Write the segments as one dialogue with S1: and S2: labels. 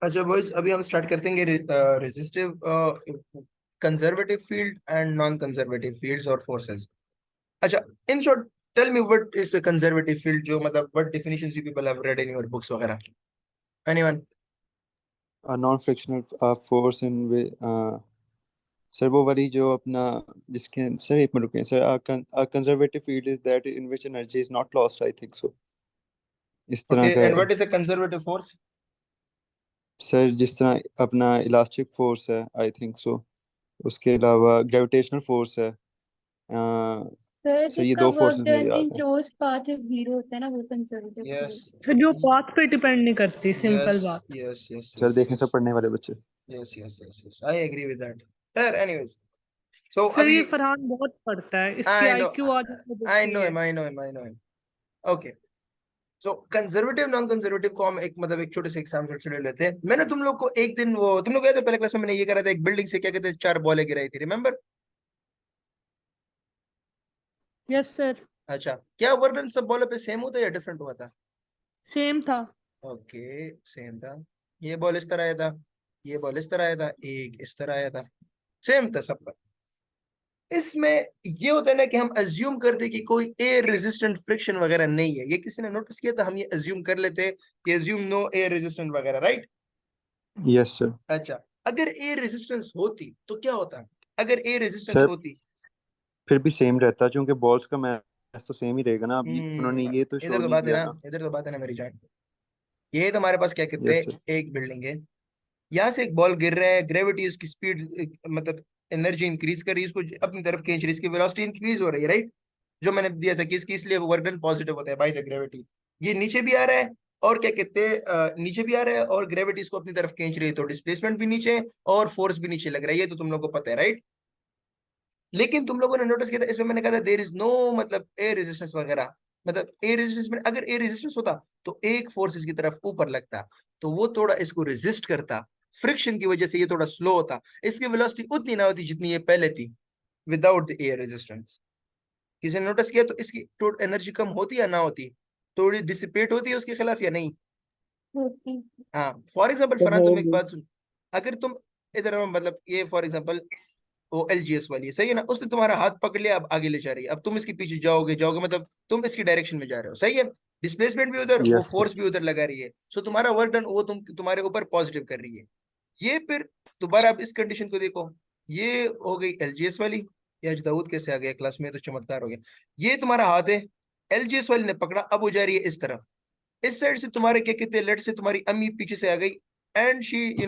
S1: अच्छा बॉयज, अभी हम स्टार्ट करते हैं resistive conservative field and non conservative fields और फोर्सेस। अच्छा, in short, tell me what is a conservative field, जो मतलब what definitions you people have read in your books वगैरह। Anyone?
S2: A non-frictional force in sir वो वाली जो अपना जिसके सर एक मिनट रुकिए sir a conservative field is that in which energy is not lost, I think so, इस
S1: okay,
S2: तरह का
S1: एंड
S2: है।
S1: What is a conservative force?
S2: Sir जिस तरह अपना इलास्टिक फोर्स है, आई थिंक सो, उसके अलावा ग्रेविटेशनल फोर्स है।
S3: सर
S2: सर ये
S3: जिसका
S2: दो
S3: वर्क
S2: फोर्सेस मुझे
S3: डन इन
S2: याद है।
S3: क्लोज्ड पाथ इज जीरो होता है ना, वो कंजर्वेटिव
S1: यस,
S3: फोर्स।
S4: सर जो पाथ पे डिपेंड नहीं करती,
S1: यस,
S4: सिंपल बात।
S1: यस, यस,
S2: सर
S1: यस,
S2: देखें
S1: यस,
S2: सर पढ़ने वाले बच्चे।
S1: Yes, yes, yes, yes, I agree with that. यार एनीवेज, सो
S4: सर
S1: अभी
S4: ये फरहान बहुत पढ़ता है, इसकी
S1: आई नो,
S4: आईक्यू आज
S1: आई
S4: देखती
S1: नो
S4: है।
S1: Him, I know him, I know him. Okay, so conservative non conservative को हम एक मतलब एक छोटे से एग्जांपल से ले लेते हैं। मैंने तुम लोग को एक दिन, वो तुम लोग गए थे पहले क्लास में, मैंने ये करा था, एक बिल्डिंग से क्या कहते हैं 4 बॉलें गिराई थी, रिमेम्बर?
S4: यस सर,
S1: अच्छा, क्या वर्डन सब बॉलों पे सेम होता है या डिफरेंट हुआ था?
S4: सेम था।
S1: ओके, सेम था। ये बॉल इस तरह आया था, ये बॉल इस तरह आया था, एक इस तरह आया था, सेम था सब पर। इसमें ये होता है ना कि हम अज्यूम करते कि कोई एयर रेजिस्टेंट फ्रिक्शन वगैरह नहीं है। ये किसी ने नोटिस किया था? हम ये अज्यूम कर लेते हैं कि अज्यूम नो एयर रेजिस्टेंट वगैरह, राइट?
S2: Yes sir.
S1: अच्छा, अगर एयर रेजिस्टेंस होती तो क्या होता? अगर एयर रेजिस्टेंस
S2: सर
S1: होती,
S2: फिर भी सेम रहता क्योंकि बॉल्स का मैच तो सेम ही रहेगा ना। अब उन्होंने ये तो शो
S1: इधर तो
S2: नहीं
S1: बात है
S2: किया
S1: ना,
S2: ना।
S1: इधर तो बात है ना मेरी जान। ये तो हमारे पास क्या कहते
S2: यस
S1: हैं,
S2: सर।
S1: एक बिल्डिंग है, यहाँ से एक बॉल गिर रहा है, ग्रेविटी उसकी स्पीड मतलब एनर्जी इंक्रीज कर रही है, इसको अपनी तरफ खींच रही है, इसकी वेलोसिटी इंक्रीज हो रही है, राइट? जो मैंने दिया था कि इसकी इसलिए वर्क डन पॉजिटिव होता है बाय द ग्रेविटी। ये नीचे भी आ रहा है, और क्या कहते हैं नीचे भी आ रहा है और ग्रेविटी इसको अपनी तरफ खींच रही है, तो डिस्प्लेसमेंट भी नीचे है और फोर्स भी नीचे लग रहा है, ये तो तुम लोगों को पता है, राइट? लेकिन तुम लोगों ने नोटिस किया था इसमें मैंने कहा था देयर इज नो मतलब एयर रेजिस्टेंस वगैरह। मतलब एयर रेजिस्टेंस में, अगर एयर रेजिस्टेंस होता तो एक फोर्स इसकी तरफ ऊपर लगता, तो वो थोड़ा इसको रेजिस्ट करता, फ्रिक्शन की वजह से ये थोड़ा स्लो होता, इसकी वेलोसिटी उतनी ना होती जितनी ये पहले थी विदाउट द एयर रेजिस्टेंस। किसी ने नोटिस किया? तो इसकी टोटल एनर्जी कम होती या ना होती, थोड़ी डिसिपेट होती है उसके खिलाफ या नहीं?
S3: होती।
S1: हाँ, फॉर एग्जाम्पल
S4: तो
S1: फरहान,
S4: हो
S1: तुम एक बात सुन, अगर तुम इधर आओ, मतलब ये फॉर एग्जाम्पल वो एलजीएस वाली है, सही है ना? उसने तुम्हारा हाथ पकड़ लिया, अब आगे ले जा रही है, अब तुम इसके पीछे जाओगे जाओगे, मतलब तुम इसकी डायरेक्शन में जा रहे हो, सही है? डिस्प्लेसमेंट भी उधर, वो
S2: यस सर।
S1: फोर्स भी उधर लगा रही है, सो तुम्हारा वर्क डन वो तुम्हारे ऊपर पॉजिटिव कर रही है। ये फिर दोबारा अब इस कंडीशन को देखो, ये हो गई एलजीएस वाली। ये आज दाऊद कैसे आ गया क्लास में, तो चमत्कार हो गया। ये तुम्हारा हाथ है, एलजीएस वाली ने पकड़ा, अब हो जा रही है इस तरफ। इस साइड से तुम्हारे क्या कहते हैं, लेट से तुम्हारी अम्मी पीछे से आ गई, and she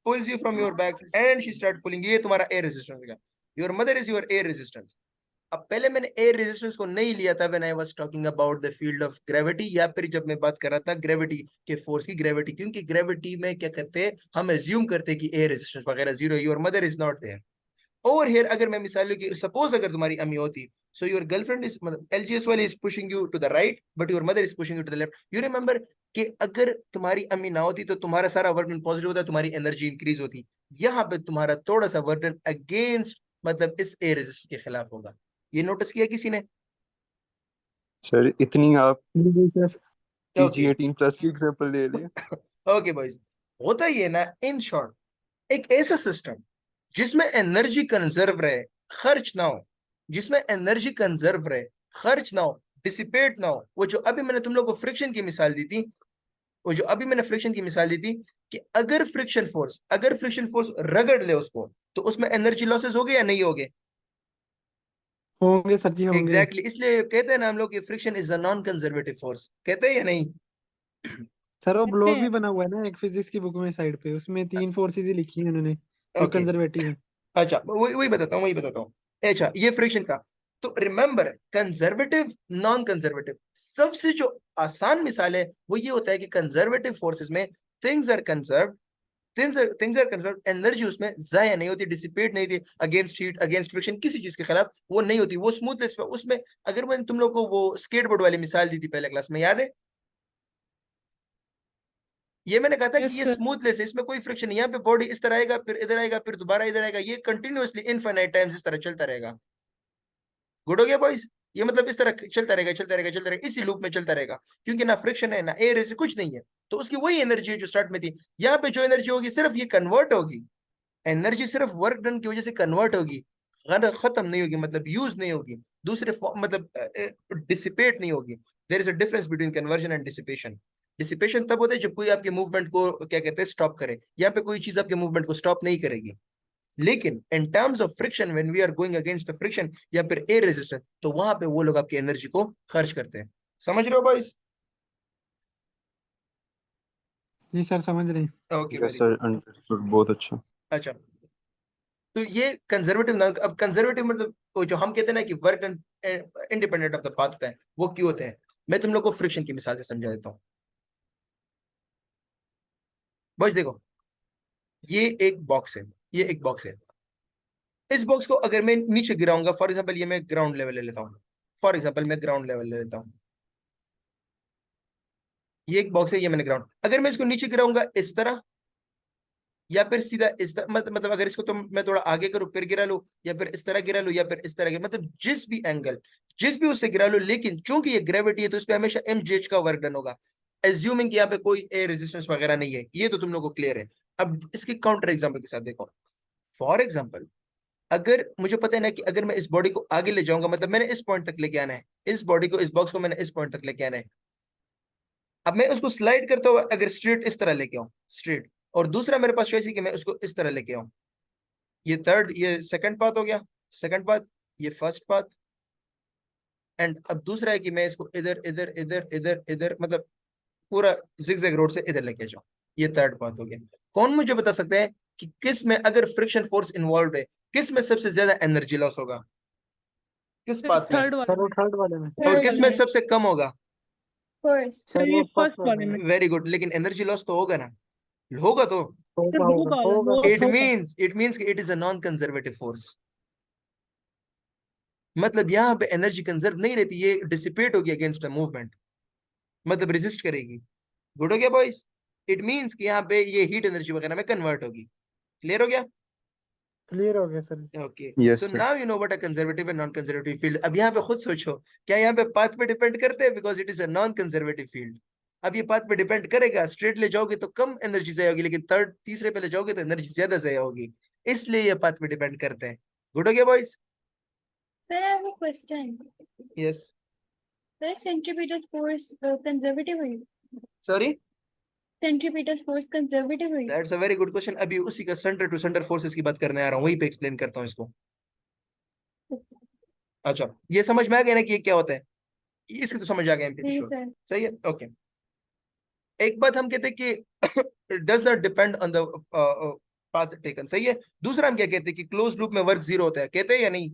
S1: pools you from your back and she start pulling, ये तुम्हारा एयर रेजिस्टेंस है। Your mother is your air resistance. अब पहले मैंने एयर रेजिस्टेंस को नहीं लिया था when I was talking about the field of gravity, या फिर जब मैं बात कर रहा था ग्रेविटी के फोर्स की, ग्रेविटी, क्योंकि ग्रेविटी में क्या कहते हैं, हम एज्यूम करते हैं कि एयर रेजिस्टेंस वगैरह zero, your mother is not there. Over here अगर मैं मिसाल लूं कि सपोज अगर तुम्हारी अम्मी होती, सो योर गर्लफ्रेंड इज मतलब एलजीएस वाली is pushing you to the right but your mother is pushing you to the left. You remember कि अगर तुम्हारी अम्मी ना होती तो तुम्हारा सारा वर्क पॉजिटिव होता, तुम्हारी एनर्जी इंक्रीज होती। यहाँ पे तुम्हारा थोड़ा सा वर्क अगेंस्ट मतलब इस एयर रेजिस्टेंस के खिलाफ होगा। ये नोटिस किया किसी ने?
S2: सर इतनी आप
S4: बिल्कुल सर।
S2: पीजी
S1: ओके,
S2: 18+ की एग्जांपल ले लिए।
S1: ओके बॉयज, होता ही है ना इन शॉर्ट, एक ऐसा सिस्टम जिसमें एनर्जी कंजर्व रहे, खर्च ना हो, जिसमें एनर्जी कंजर्व रहे, खर्च ना हो, डिसिपेट ना हो। वो जो अभी मैंने तुम लोग को फ्रिक्शन की मिसाल दी थी, वो जो अभी मैंने फ्रिक्शन की मिसाल दी थी कि अगर फ्रिक्शन फोर्स रगड़ ले उसको, तो उसमें एनर्जी लॉसेस हो गए या नहीं हो गए?
S4: होंगे सर जी, होंगे।
S1: एग्जैक्टली, इसलिए कहते हैं ना हम लोग कि friction is a non conservative force, कहते हैं या नहीं?
S4: सर वो
S3: कहते
S4: ब्लॉग भी
S3: हैं।
S4: बना हुआ है ना एक फिजिक्स की बुक में, साइड पे उसमें 3 फोर्सेस ही लिखी है उन्होंने जो
S1: ओके,
S4: कंजर्वेटिव है।
S1: अच्छा, वही बताता हूँ। अच्छा, ये फ्रिक्शन का, तो रिमेंबर कंजर्वेटिव नॉन कंजर्वेटिव, सबसे जो आसान मिसाल है वो ये होता है कि कंजर्वेटिव फोर्सेस में things are conserve, things are conserve, energy उसमें जाया नहीं होती, डिसिपेट नहीं होती अगेंस्ट हीट, अगेंस्ट फ्रिक्शन, किसी चीज के खिलाफ वो नहीं होती, वो स्मूथनेस उसमें। अगर मैंने तुम लोग को वो स्केटबोर्ड वाली मिसाल दी थी पहले क्लास में, याद है? ये मैंने कहा था कि
S4: यस
S1: ये
S4: सर।
S1: स्मूथनेस है, इसमें कोई फ्रिक्शन नहीं। यहाँ पे बॉडी इस तरह आएगा, फिर इधर आएगा, फिर दोबारा इधर आएगा, ये कंटिन्यूअसली इनफाइनाइट टाइम्स इस तरह चलता रहेगा। गुड हो गया बॉयज? ये मतलब इस तरह चलता रहेगा, चलता रहेगा, चलता रहेगा, इसी लूप में चलता रहेगा, क्योंकि ना फ्रिक्शन है ना एयर है, कुछ नहीं है। तो उसकी वही एनर्जी है जो स्टार्ट में थी। यहाँ पे जो एनर्जी होगी सिर्फ ये कन्वर्ट होगी, एनर्जी सिर्फ वर्क डन की वजह से कन्वर्ट होगी, खत्म नहीं होगी, मतलब यूज नहीं होगी, दूसरे मतलब डिसिपेट नहीं होगी। There is a difference between conversion and dissipation. Dissipation तब होता है जब कोई आपके मूवमेंट को क्या कहते हैं स्टॉप करे, यहाँ पे कोई चीज आपके मूवमेंट को स्टॉप नहीं करेगी। लेकिन in terms of friction, when we are going against the friction या फिर एयर रेजिस्टेंस, तो वहां पे वो लोग आपकी एनर्जी को खर्च करते हैं। समझ रहे हो बॉयज?
S4: जी सर समझ रहे हैं।
S1: ओके
S2: यस सर, अंडरस्टूड, बहुत अच्छा।
S1: अच्छा, तो ये कंजर्वेटिव ना, अब कंजर्वेटिव मतलब वो जो हम कहते हैं ना कि work independent of the path होता है, वो क्यों होते हैं? मैं तुम लोग को फ्रिक्शन की मिसाल से समझा देता हूँ। बस देखो, ये एक बॉक्स है, ये एक बॉक्स है। इस बॉक्स को अगर मैं नीचे गिराऊंगा, फॉर एग्जांपल ये मैं ग्राउंड लेवल ले लेता हूँ, फॉर एग्जांपल मैं ग्राउंड लेवल ले लेता हूँ, ये एक बॉक्स है, ये मैंने ग्राउंड, अगर मैं इसको नीचे गिराऊंगा इस तरह या फिर सीधा इस तरह, मतलब अगर इसको तो मैं थोड़ा आगे करूँ फिर गिरा लूं, या फिर इस तरह गिरा लूं, या फिर इस तरह गिरा, मतलब जिस भी एंगल, जिस भी उससे गिरा लूं, लेकिन चूंकि ये ग्रेविटी है तो इस पे हमेशा mgh का वर्क डन होगा, एज्यूमिंग कि यहाँ पे कोई एयर रेजिस्टेंस वगैरह नहीं है। ये तो तुम लोगों को क्लियर है। अब इसके काउंटर एग्जाम्पल के साथ देखो। फॉर एग्जाम्पल, अगर मुझे पता है ना कि अगर मैं इस बॉडी को आगे ले जाऊंगा, मतलब मैंने इस पॉइंट तक लेके आना है, इस बॉडी को, इस बॉक्स को मैंने इस पॉइंट तक लेके आना है। अब मैं उसको स्लाइड करता हुआ अगर स्ट्रेट इस तरह लेके आऊं, स्ट्रेट, और दूसरा मेरे पास चॉइस है कि मैं उसको इस तरह लेके आऊं, ये थर्ड, ये सेकंड पाथ हो गया, सेकंड पाथ, ये फर्स्ट पाथ, एंड अब दूसरा है कि मैं इसको इधर इधर इधर इधर इधर, मतलब पूरा जिगजैग रोड से इधर लेके जाऊं, ये थर्ड पाथ हो गया। कौन मुझे बता सकता है कि किस में, अगर फ्रिक्शन फोर्स इन्वॉल्व है, किस में सबसे ज्यादा एनर्जी लॉस होगा, किस पाथ में,
S5: थर्ड वाले
S4: सर वो
S5: में।
S4: थर्ड वाले में।
S1: और
S3: Third
S1: किस में
S3: में,
S1: सबसे कम होगा?
S3: first,
S4: सर
S5: सर
S4: वो
S5: ये
S4: फर्स्ट
S5: फर्स्ट
S4: वाले
S5: वाले में।
S4: में।
S1: वेरी गुड, लेकिन एनर्जी लॉस तो होगा ना, होगा तो।
S5: सर
S4: होगा
S5: होगा
S4: होगा
S5: वो
S1: इट
S5: होगा।
S1: मींस कि it is a non conservative force, मतलब यहाँ पे एनर्जी कंजर्व नहीं रहती, ये डिसिपेट होगी अगेंस्ट अ मूवमेंट, मतलब रेजिस्ट करेगी। गुड हो गया बॉयज? इट मींस कि यहाँ पे ये हीट एनर्जी वगैरह में कन्वर्ट होगी। क्लियर हो गया?
S4: क्लियर हो गया sir.
S1: Okay,
S2: yes
S1: so
S2: sir.
S1: Now you know what a conservative and non conservative field. अब यहाँ पे खुद सोचो, क्या यहाँ पे पाथ पे डिपेंड करते हैं? Because it is a non conservative field. अब ये पाथ पे डिपेंड करेगा, स्ट्रेट ले जाओगे तो कम एनर्जी जाए होगी, लेकिन थर्ड तीसरे पे ले जाओगे तो एनर्जी ज्यादा जाए होगी, इसलिए ये पाथ पे डिपेंड करते हैं। गुड हो गया boys?
S3: Sir, I have a question.
S1: Yes,
S3: Sir, centripetal force conservative हुई?
S1: सॉरी,
S3: Centripetal force conservative हुई?
S1: That's a very good question. अभी उसी का सेंटर टू सेंटर फोर्सेस की बात करने आ रहा हूँ, वहीं पे एक्सप्लेन करता हूँ इसको। अच्छा, ये समझ में आ गया ना कि ये क्या होता है? इसकी तो समझ आ गया एमपी
S3: जी
S1: श्योर।
S3: सर।
S1: सही है, ओके। एक बात हम कहते हैं कि does not depend on the path taken, सही है। दूसरा हम क्या कहते हैं कि क्लोज लूप में वर्क जीरो होता है, कहते हैं या नहीं?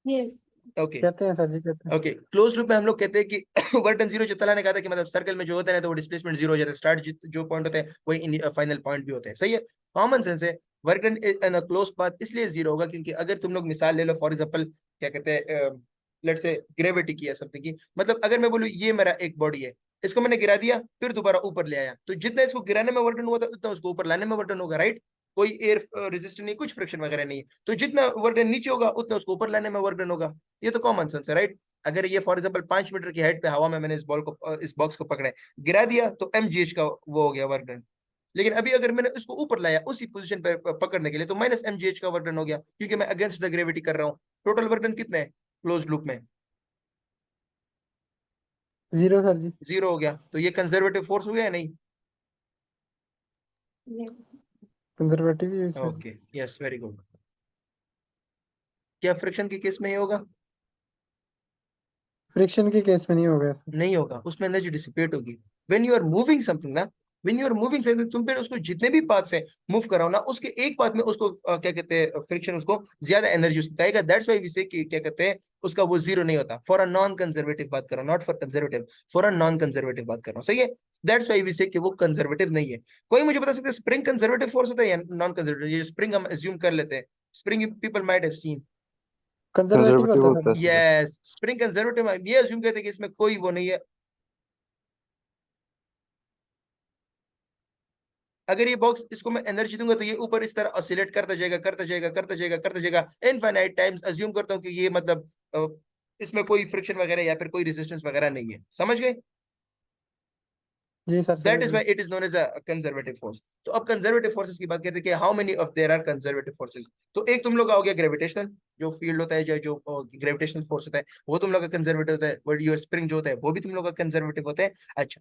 S3: Yes.
S1: ओके,
S4: कहते हैं सर जी, कहते हैं।
S1: ओके, क्लोज लूप में हम लोग कहते हैं कि वर्क डन जीरो, जो तला ने कहा था कि मतलब सर्कल में जो होता है ना तो वो डिस्प्लेसमेंट जीरो हो जाता है, स्टार्ट जो पॉइंट होता है वही फाइनल पॉइंट भी होते हैं, सही है। कॉमन सेंस है, work done in a close path इसलिए जीरो होगा क्योंकि अगर तुम लोग मिसाल ले लो, फॉर एग्जांपल क्या कहते हैं, लेट्स से ग्रेविटी की या समथिंग की, मतलब अगर मैं बोलूं ये मेरा एक बॉडी है, इसको मैंने गिरा दिया फिर दोबारा ऊपर ले आया, तो जितना इसको गिराने में वर्क डन हुआ था उतना उसको ऊपर लाने में वर्क डन होगा, राइट? कोई एयर रेजिस्टेंस नहीं, कुछ फ्रिक्शन वगैरह नहीं है, तो जितना वर्क डन नीचे होगा उतना उसको ऊपर लाने में वर्क डन होगा। ये तो कॉमन सेंस है, राइट? अगर ये फॉर एग्जांपल 5 मीटर की हाइट पे हवा में मैंने इस बॉल को, इस बॉक्स को पकड़ा है, गिरा दिया, तो mgh का वो हो गया वर्क डन। लेकिन अभी अगर मैंने इसको ऊपर लाया उसी पोजीशन पे पकड़ने के लिए, तो माइनस mgh का वर्क डन हो गया, क्योंकि मैं अगेंस्ट द ग्रेविटी कर रहा हूँ। टोटल वर्क डन कितना है क्लोज लूप में?
S4: जीरो सर जी।
S1: जीरो हो गया, तो ये कंजर्वेटिव फोर्स हो गया या नहीं?
S3: Yes.
S4: कंजर्वेटिव ही है sir.
S1: Okay, yes, very good. क्या फ्रिक्शन के केस में ये होगा?
S4: फ्रिक्शन के केस में नहीं हो गया सर।
S1: नहीं होगा, उसमें एनर्जी डिसिपेट होगी। When you are moving something ना, when you are moving something, तुम फिर उसको जितने भी पाथ से मूव कराओ ना, उसके एक पाथ में उसको क्या कहते हैं, फ्रिक्शन, उसको ज्यादा एनर्जी उसका आएगा। दैट्स व्हाई वी से कि क्या कहते हैं, उसका वो जीरो नहीं होता। फॉर अ नॉन कंजर्वेटिव बात कर रहा हूँ, not for conservative, for a non conservative बात कर रहा हूँ, सही है। दैट्स व्हाई वी से कि वो कंजर्वेटिव नहीं है। कोई मुझे बता सकता है स्प्रिंग कंजर्वेटिव फोर्स होता है या नॉन कंजर्वेटिव? ये स्प्रिंग हम अज्यूम कर लेते हैं, spring people might have seen.
S4: Conservative
S2: conservative
S4: होता है
S2: होता है
S4: sir.
S2: Sir.
S1: Yes, spring conservative, ये अज्यूम करते हैं कि इसमें कोई वो नहीं है। अगर ये बॉक्स, इसको मैं एनर्जी दूंगा तो ये ऊपर इस तरह ऑसिलेट करता जाएगा, करता जाएगा, करता जाएगा, करता जाएगा इनफाइनाइट टाइम्स। अज्यूम करता हूँ कि ये मतलब इसमें कोई फ्रिक्शन वगैरह या फिर कोई रेजिस्टेंस वगैरह नहीं है। समझ गए?
S4: जी सर
S1: दैट
S4: समझ
S1: इज
S4: गए।
S1: Why it is known as a conservative force. तो अब कंजर्वेटिव फोर्सेस की बात करते हैं कि how many of there are conservative forces. तो एक तुम लोग का हो गया ग्रेविटेशनल, जो फील्ड होता है, जो ग्रेविटेशनल फोर्स होता है वो तुम लोग का कंजर्वेटिव होता है, बट योर स्प्रिंग जो होता है वो भी तुम लोग का कंजर्वेटिव होता है। अच्छा,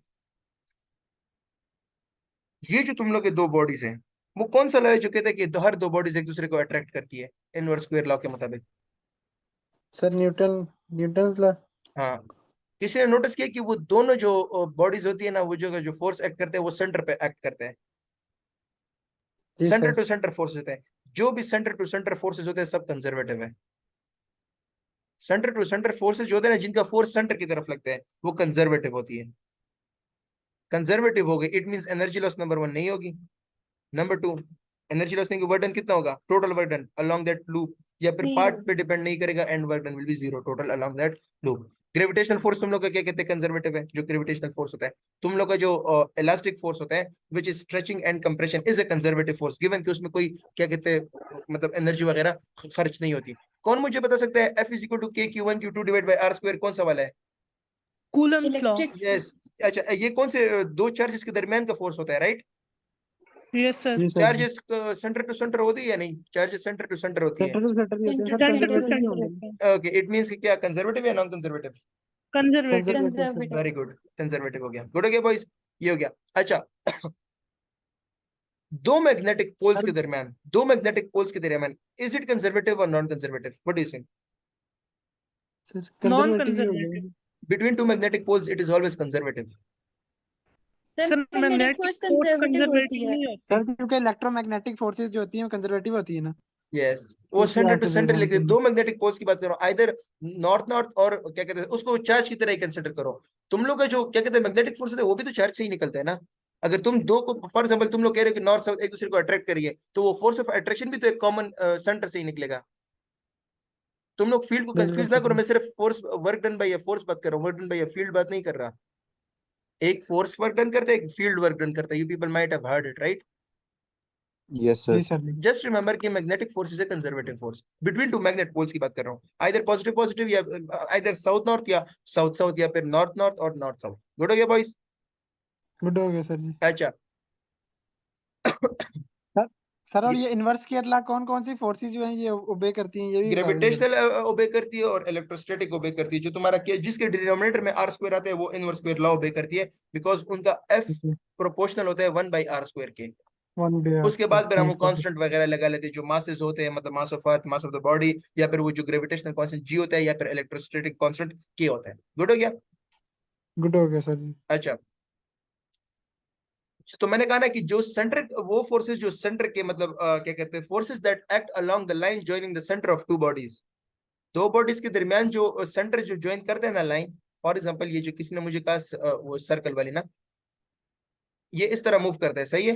S1: ये जो तुम लोग के दो बॉडीज हैं वो कौन सा लॉ है जो कहते हैं कि हर दो बॉडीज एक दूसरे को अट्रैक्ट करती है इनवर्स स्क्वायर लॉ के मुताबिक?
S4: Sir Newton law.
S1: हाँ, किसी ने नोटिस किया कि वो दोनों जो बॉडीज होती है ना, वो जो फोर्स एक्ट करते हैं वो सेंटर पे एक्ट करते हैं,
S4: जी
S1: centre
S4: sir.
S1: Two centre force होते हैं। जो भी सेंटर टू सेंटर फोर्सेस होते हैं सब कंजर्वेटिव है। सेंटर टू सेंटर फोर्सेस जो होते हैं ना, जिनका फोर्स सेंटर की तरफ लगता है वो कंजर्वेटिव होती है। कंजर्वेटिव हो गई, it means energy loss number 1 नहीं होगी। नंबर 2, एनर्जी लॉस नहीं, वर्क डन कितना होगा total work done along that loop, या फिर पार्ट
S3: Zero.
S1: पे डिपेंड नहीं करेगा, and work done will be zero total along that loop. Gravitational force तुम लोग का क्या कहते हैं, कंजर्वेटिव है। जो ग्रेविटेशनल फोर्स होता है, तुम लोग का जो इलास्टिक फोर्स होता है which is stretching and compression is a conservative force, given कि उसमें कोई क्या कहते हैं मतलब एनर्जी वगैरह खर्च नहीं होती। कौन मुझे बता सकता है F is equal to K Q1 Q2 divide by R square कौन सा वाला है?
S5: Coulomb's law.
S3: Electric.
S1: यस। अच्छा, ये कौन से दो चार्जेस के दरमियान का फोर्स होता है, राइट?
S5: Yes sir.
S4: जी sir.
S1: Charges centre to centre होती है या नहीं? चार्जेस सेंटर टू सेंटर होती है।
S4: सेंटर टू सेंटर ही होते हैं sir,
S3: Center to
S5: centre
S4: conservative ही
S5: टू
S3: center
S4: होंगे।
S3: होते हैं।
S1: ओके, इट मींस कि क्या कंजर्वेटिव या non conservative?
S5: Conservative.
S4: Conservative sir.
S3: Conservative.
S1: Very good, conservative हो गया, गुड हो गया बॉयज, ये हो गया। अच्छा, दो मैग्नेटिक पोल्स
S4: सर
S1: के दरमियान, दो मैग्नेटिक पोल्स के दरमियान इज इट कंजर्वेटिव और non conservative, what do you think?
S4: Sir
S5: non
S4: conservative ही
S5: कंजर्वेटिव।
S4: होंगे।
S1: Between two magnetic poles it is always conservative.
S3: Sir,
S5: sir
S3: magnetic
S5: magnetic
S3: force
S5: force
S3: conservative होती
S5: conservative
S3: है।
S5: नहीं होती।
S4: Sir क्योंकि इलेक्ट्रोमैग्नेटिक फोर्सेस जो होती हैं वो कंजर्वेटिव होती है ना,
S1: यस, वो
S4: इस
S1: सेंटर
S4: लिहाज
S1: टू
S4: से देख
S1: सेंटर
S4: रहा हूँ
S1: लिखते
S4: सर
S1: हैं।
S4: मैं।
S1: दो मैग्नेटिक पोल्स की बात करो, आइदर नॉर्थ नॉर्थ और क्या कहते हैं उसको चार्ज की तरह ही कंसिडर करो। तुम लोग का जो क्या कहते हैं मैग्नेटिक फोर्स होता है वो भी तो चार्ज से ही निकलता है ना। अगर तुम दो को फॉर एग्जांपल तुम लोग कह रहे हो कि नॉर्थ साउथ एक दूसरे को अट्रैक्ट करिए, तो वो फोर्स ऑफ अट्रैक्शन भी तो एक कॉमन सेंटर से ही निकलेगा। तुम लोग फील्ड को
S4: बिल्कुल
S1: कंफ्यूज ना करो,
S4: सर।
S1: मैं सिर्फ force work done by force बात कर रहा हूँ, वर्क डन बाय फील्ड बात नहीं कर रहा। एक फोर्स वर्क डन करता है, एक फील्ड वर्क डन करता है, you people might have heard it, right?
S2: Yes, sir.
S4: जी सर जी।
S1: जस्ट रिमेंबर कि magnetic force is a conservative force between two magnet poles की बात कर रहा हूँ, आइदर पॉजिटिव पॉजिटिव या आइदर साउथ नॉर्थ या साउथ साउथ या फिर नॉर्थ नॉर्थ और नॉर्थ साउथ। गुड हो गया बॉयज?
S4: गुड हो गया सर जी।
S1: अच्छा,
S4: सर सर और ये इनवर्स के अलावा कौन कौन सी फोर्सेस जो हैं ये ओबे करती हैं, ये भी बता दें जरा।
S1: ग्रेविटेशनल ओबे करती है और इलेक्ट्रोस्टैटिक ओबे करती है। जो तुम्हारा जिसके डिनोमिनेटर में आर स्क्वायर आता है वो इनवर्स स्क्वायर लॉ ओबे करती है, बिकॉज उनका एफ
S4: ठीक है,
S1: प्रोपोर्शनल होता है 1/r स्क्वायर के।
S4: 1/r
S1: उसके
S4: स्क्वायर
S1: बाद फिर हम
S4: ठीक है सर।
S1: कांस्टेंट वगैरह लगा लेते हैं जो मासेस होते हैं, मतलब mass of earth, mass of the body, या फिर वो जो ग्रेविटेशनल कांस्टेंट जी होता है, या फिर इलेक्ट्रोस्टैटिक कांस्टेंट के होता है। गुड हो गया?
S4: गुड हो गया सर जी।
S1: अच्छा, तो मैंने कहा ना कि जो सेंटर, वो फोर्सेस जो सेंटर के मतलब क्या कहते हैं, forces that act along the line joining the centre of two bodies, दो बॉडीज के दरमियान जो सेंटर जो ज्वाइन करते हैं ना लाइन, फॉर एग्जांपल ये जो किसी ने मुझे कहा वो सर्कल वाली ना, ये इस तरह मूव करता है, सही है?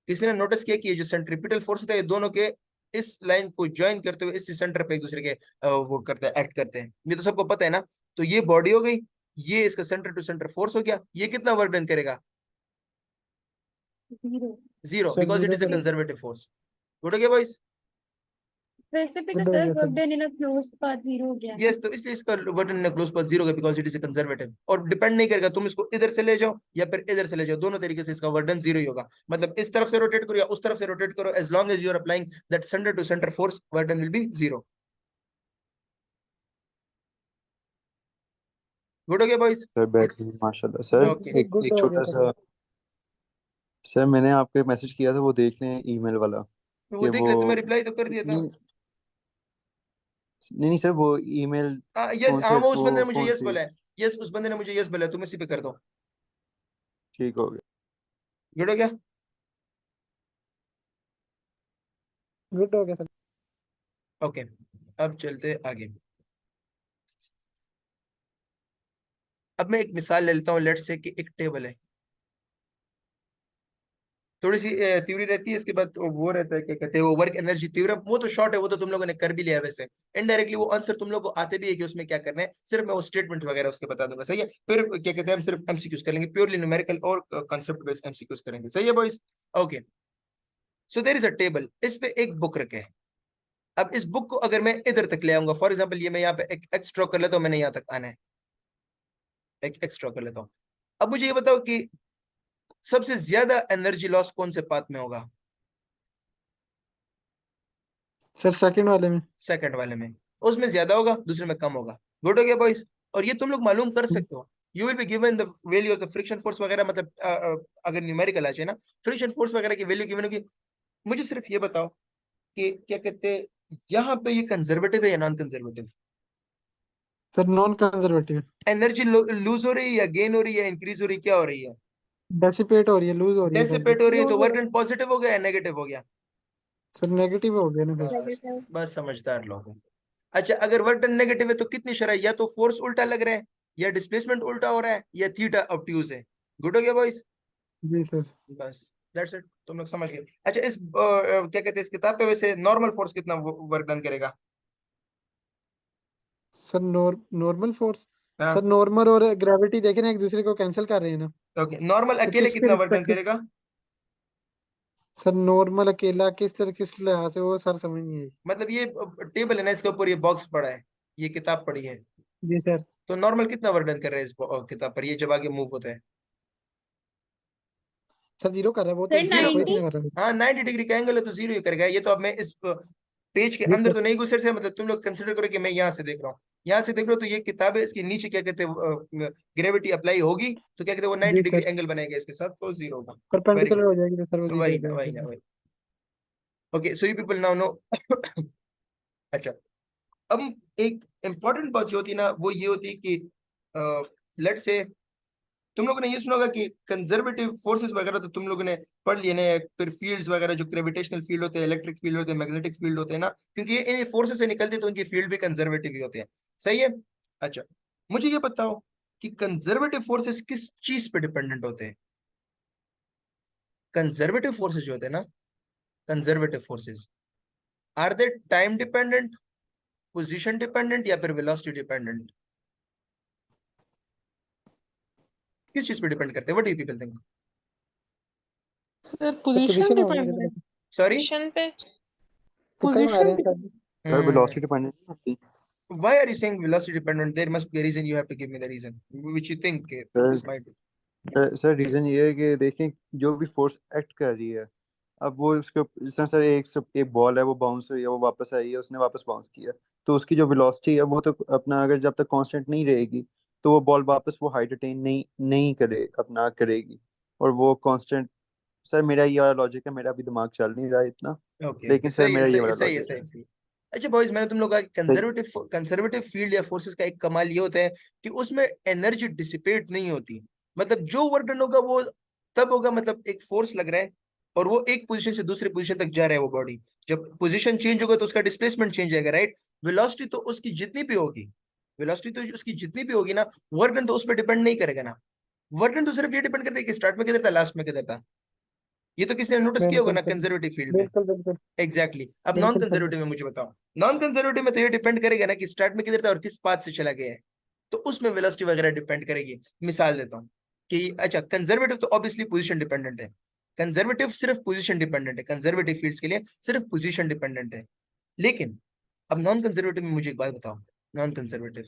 S1: किसी ने नोटिस किया कि ये जो सेंट्रीपिटल फोर्स होता है ये दोनों के इस लाइन को ज्वाइन करते हुए इस सेंटर पे एक दूसरे के वो करते हैं, एक्ट करते हैं, ये तो सबको पता है ना। तो ये बॉडी हो गई, ये इसका सेंटर टू सेंटर फोर्स हो गया, ये कितना वर्क डन करेगा?
S3: Zero.
S1: Zero,
S4: sir
S1: because it
S4: zero
S1: is a
S4: कर।
S1: Conservative force. गुड हो गया बॉयज?
S3: वैसे भी तो
S4: गुड हो
S3: सर
S4: गया
S3: work
S4: sir.
S3: Done in a closed path zero हो गया ना।
S1: यस, तो इसलिए इसका वर्क डन क्लोज पर जीरो होगा because it is a conservative, और डिपेंड नहीं करेगा तुम इसको इधर से ले जाओ या फिर इधर से ले जाओ, दोनों तरीके से इसका वर्क डन जीरो ही होगा। मतलब इस तरफ से रोटेट करो या उस तरफ से रोटेट करो, as long as you are applying that centre to centre force, work done will be zero. Good हो गया बॉयज?
S2: Sir, बेहतरीन माशाल्लाह सर।
S1: ओके,
S2: एक
S4: गुड
S2: एक
S4: हो गया
S2: छोटा
S4: सर।
S2: सा सर, मैंने आपको मैसेज किया था, वो देख लें ईमेल वाला
S1: तो वो
S2: कि
S1: देख
S2: वो
S1: ले, तुम्हें रिप्लाई तो कर दिया था।
S2: नहीं नहीं नहीं सर, वो ईमेल
S1: यस,
S2: कौन
S1: हाँ
S2: से
S1: वो उस
S2: वो
S1: बंदे ने मुझे
S2: कौन
S1: यस
S2: सी
S1: बोला है, यस उस बंदे ने मुझे यस बोला है, तुम इसी पे कर दो।
S2: ठीक हो गया।
S1: गुड हो गया?
S4: गुड हो गया सर।
S1: ओके, अब चलते आगे। अब मैं एक मिसाल ले लेता हूँ, लेट्स से कि एक टेबल है, थोड़ी सी थ्योरी रहती है, इसके बाद वो रहता है क्या कहते हैं वो वर्क एनर्जी थ्योरम, वो तो शॉर्ट है, वो तो तुम लोगों ने कर भी लिया है वैसे। इनडायरेक्टली वो आंसर तुम लोगों को आते भी है कि उसमें क्या करना है, सिर्फ मैं वो स्टेटमेंट वगैरह उसके बता दूंगा, सही है? फिर क्या कहते हैं हम सिर्फ एमसीक्यूज करेंगे, प्योरली न्यूमेरिकल और कॉन्सेप्ट बेस्ड एमसीक्यूज करेंगे, सही है boys? Okay, so there is a table, इस पे एक बुक रखे है। अब इस बुक को अगर मैं इधर तक ले आऊंगा, फॉर एग्जाम्पल ये मैं यहाँ पे एक एक्स ड्रॉ कर लेता हूँ, मैंने यहाँ तक आना है, एक एक्स ड्रॉ कर लेता हूँ। अब मुझे ये बताओ कि सबसे ज्यादा एनर्जी लॉस कौन से पाथ में होगा?
S4: सर सेकंड वाले में।
S1: सेकंड वाले में। उसमें ज्यादा होगा, दूसरे में कम होगा। गुड हो गया बॉयज। और ये तुम लोग मालूम कर सकते हो, you will be given the value of the friction force वगैरह, मतलब अगर न्यूमेरिकल आ जाए ना, फ्रिक्शन फोर्स वगैरह की वैल्यू गिवन होगी। मुझे सिर्फ ये बताओ कि क्या कहते हैं, यहाँ पे ये कंजर्वेटिव है या non conservative?
S4: Sir non conservative.
S1: Energy lose हो रही है या गेन हो रही है, इंक्रीज हो रही है, क्या हो रही है?
S4: डेसिपेट हो रही है, लूज हो रही है सर।
S1: डेसिपेट हो रही है, तो वर्क डन पॉजिटिव हो गया या नेगेटिव हो गया?
S4: सर नेगेटिव हो गया ना फिर।
S1: बस बस समझदार लोग हैं। अच्छा, अगर वर्क डन नेगेटिव है तो कितनी शरह, या तो फोर्स उल्टा लग रहा है, या डिस्प्लेसमेंट उल्टा हो रहा है, या थीटा ऑब्ट्यूज है। गुड हो गया बॉयज।
S4: जी सर।
S1: बस दैट्स इट, तुम लोग समझ गए। अच्छा, इस क्या कहते हैं, इस किताब पे वैसे नॉर्मल फोर्स कितना वर्क डन करेगा?
S4: Sir normal force.
S1: हाँ,
S4: सर नॉर्मल और ग्रेविटी देखे ना एक दूसरे को कैंसिल कर रहे हैं ना।
S1: ओके। नॉर्मल
S4: तो
S1: अकेले
S4: किसके
S1: कितना वर्क डन
S4: रिस्पेक्ट से?
S1: करेगा?
S4: सर नॉर्मल अकेला किस तरह किस लिहाज से, वो सर समझ नहीं आई।
S1: मतलब ये टेबल है ना, इसके ऊपर ये बॉक्स पड़ा है, ये किताब पड़ी है,
S4: जी सर।
S1: तो नॉर्मल कितना वर्क डन कर रहा है इस किताब पर, ये जब आगे मूव होता है?
S4: सर जीरो कर रहा है वो, तो
S3: सर
S4: इससे कोई
S3: 90।
S4: नहीं कर रहा है।
S1: हाँ, 90 डिग्री का एंगल है तो जीरो ही करेगा ये। तो अब मैं इस पेज के
S4: जी
S1: अंदर
S4: सर।
S1: तो नहीं घुस सकते, मतलब तुम लोग कंसिडर करो कि मैं यहाँ से देख रहा हूँ, यहाँ से देख रहा हूँ, तो ये किताब है, इसके नीचे क्या कहते हैं ग्रेविटी अप्लाई होगी, तो क्या कहते हैं वो 90
S4: जी
S1: डिग्री
S4: सर।
S1: एंगल बनाएगा इसके साथ, तो जीरो होगा। Very
S4: perpendicular
S1: good.
S4: हो जाएगी तो सर वो जीरो
S1: वही
S4: हो
S1: ना, वही ना,
S4: जाएगा।
S1: वही। Okay, so you people now know. अच्छा, अब एक इम्पॉर्टेंट बात जो होती है ना, वो ये होती है कि लेट से तुम लोगों ने ये सुना होगा कि कंजर्वेटिव फोर्सेस वगैरह तो तुम लोगों ने पढ़ लिए ना, फिर फील्ड्स वगैरह जो ग्रेविटेशनल फील्ड होते हैं, इलेक्ट्रिक फील्ड होते हैं, मैग्नेटिक फील्ड होते हैं ना, क्योंकि ये इन फोर्सेस से निकलते हैं तो उनकी फील्ड भी कंजर्वेटिव ही होते हैं। सही है। अच्छा, मुझे ये बताओ कि कंजर्वेटिव फोर्सेस किस चीज पे डिपेंडेंट होते हैं? कंजर्वेटिव फोर्सेस जो होते हैं ना, conservative forces, are they time dependent, position dependent, या फिर वेलोसिटी डिपेंडेंट? किस चीज पे डिपेंड करते हैं? What do people think?
S5: Sir
S4: तो
S5: पोजीशन
S4: पोजीशन है हमारी
S5: डिपेंड है।
S4: तरफ।
S1: सॉरी।
S5: पोजीशन पे
S4: तुक्का ही मारे
S5: पोजीशन
S4: हैं सर।
S2: सर वेलोसिटी डिपेंडेंट नहीं होती।
S1: Why are you saying velocity dependent? There must be a reason. You have to give me the reason which you think
S2: sir
S1: this might be.
S2: Sir reason ये है कि देखें जो भी force act कर रही है, अब वो उसके जिस सर एक बॉल है, वो बाउंस हुई है, वो वापस आई है, उसने वापस बाउंस किया, तो उसकी जो वेलोसिटी है वो तो अपना अगर जब तक कांस्टेंट नहीं रहेगी तो वो बॉल वापस वो हाइट अटेन नहीं नहीं करे अपना करेगी, और वो कांस्टेंट। सर मेरा ये वाला लॉजिक है, मेरा अभी दिमाग चल नहीं रहा है इतना,
S1: Okay, okay.
S2: लेकिन सर
S1: सही है,
S2: मेरा ये
S1: सही है,
S2: वाला
S1: सही है,
S2: लॉजिक
S1: सही
S2: है।
S1: है, सही है। अच्छा बॉयज, मैंने तुम लोग का
S2: सही।
S1: कंजर्वेटिव फील्ड या फोर्सेस का एक कमाल ये होता है कि उसमें एनर्जी डिसिपेट नहीं होती। मतलब जो वर्क डन होगा वो तब होगा, मतलब एक फोर्स लग रहा है और वो एक पोजीशन से दूसरे पोजीशन तक जा रहा है वो बॉडी, जब पोजीशन चेंज होगा तो उसका डिस्प्लेसमेंट चेंज आएगा, राइट? वेलोसिटी तो उसकी जितनी भी होगी, वेलोसिटी तो उसकी जितनी भी होगी ना, वर्क डन तो उस पर डिपेंड नहीं करेगा ना। वर्क डन तो सिर्फ ये डिपेंड करता है कि स्टार्ट में किधर था, लास्ट में किधर था। ये तो किसी ने नोटिस किया होगा
S4: बिल्कुल
S1: ना
S4: सर।
S1: कंजर्वेटिव फील्ड में।
S4: बिल्कुल बिल्कुल।
S1: एग्जैक्टली अब नॉन
S4: बिल्कुल सर।
S1: कंजर्वेटिव में मुझे बताओ। नॉन कंजर्वेटिव में तो ये डिपेंड करेगा ना कि स्टार्ट में किधर था और किस पाथ से चला गया है, तो उसमें वेलोसिटी वगैरह डिपेंड करेगी। मिसाल देता हूँ कि अच्छा, कंजर्वेटिव तो ऑब्वियसली पोजीशन डिपेंडेंट है, कंजर्वेटिव सिर्फ पोजीशन डिपेंडेंट है, कंजर्वेटिव फील्ड्स के लिए सिर्फ पोजीशन डिपेंडेंट है। लेकिन अब नॉन कंजर्वेटिव में मुझे एक बात बताओ, नॉन कंजर्वेटिव